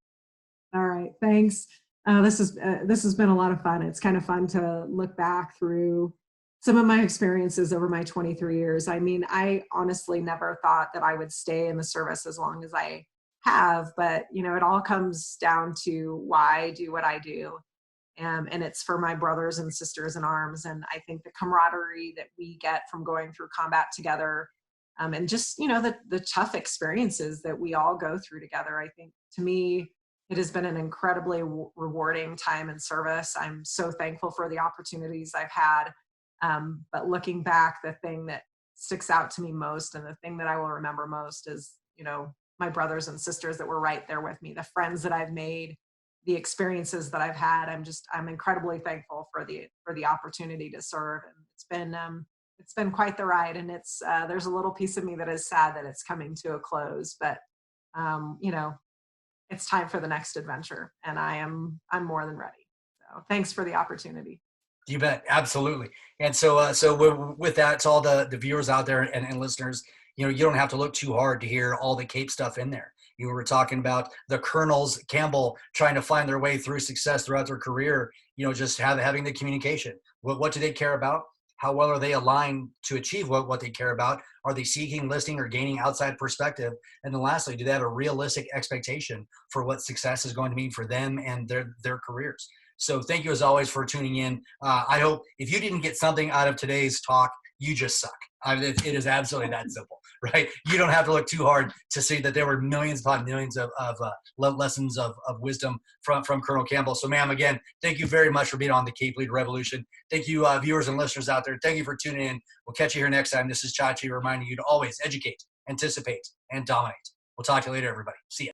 All right, thanks. This has been a lot of fun. It's kind of fun to look back through some of my experiences over my 23 years. I mean, I honestly never thought that I would stay in the service as long as I have, but you know, it all comes down to why I do what I do. And it's for my brothers and sisters in arms. And I think the camaraderie that we get from going through combat together, and just, you know, the tough experiences that we all go through together, I think to me, it has been an incredibly rewarding time in service. I'm so thankful for the opportunities I've had. But looking back, the thing that sticks out to me most and the thing that I will remember most is, you know, my brothers and sisters that were right there with me, the friends that I've made, the experiences that I've had. I'm incredibly thankful for the opportunity to serve. And it's been quite the ride. And there's a little piece of me that is sad that it's coming to a close, but you know, it's time for the next adventure, and I'm more than ready. So thanks for the opportunity. You bet. Absolutely. And with that, to all the viewers out there and listeners, you know, you don't have to look too hard to hear all the Cape stuff in there. You were talking about the Colonels Campbell trying to find their way through success throughout their career, you know, just having the communication. What do they care about? How well are they aligned to achieve what they care about? Are they seeking, listening, or gaining outside perspective? And then lastly, do they have a realistic expectation for what success is going to mean for them and their careers? So thank you as always for tuning in. I hope if you didn't get something out of today's talk, you just suck. It is absolutely that simple, right? You don't have to look too hard to see that there were millions upon millions of lessons of wisdom from Colonel Campbell. So ma'am, again, thank you very much for being on the Cape Leader Revolution. Thank you, viewers and listeners out there. Thank you for tuning in. We'll catch you here next time. This is Chachi reminding you to always educate, anticipate, and dominate. We'll talk to you later, everybody. See ya.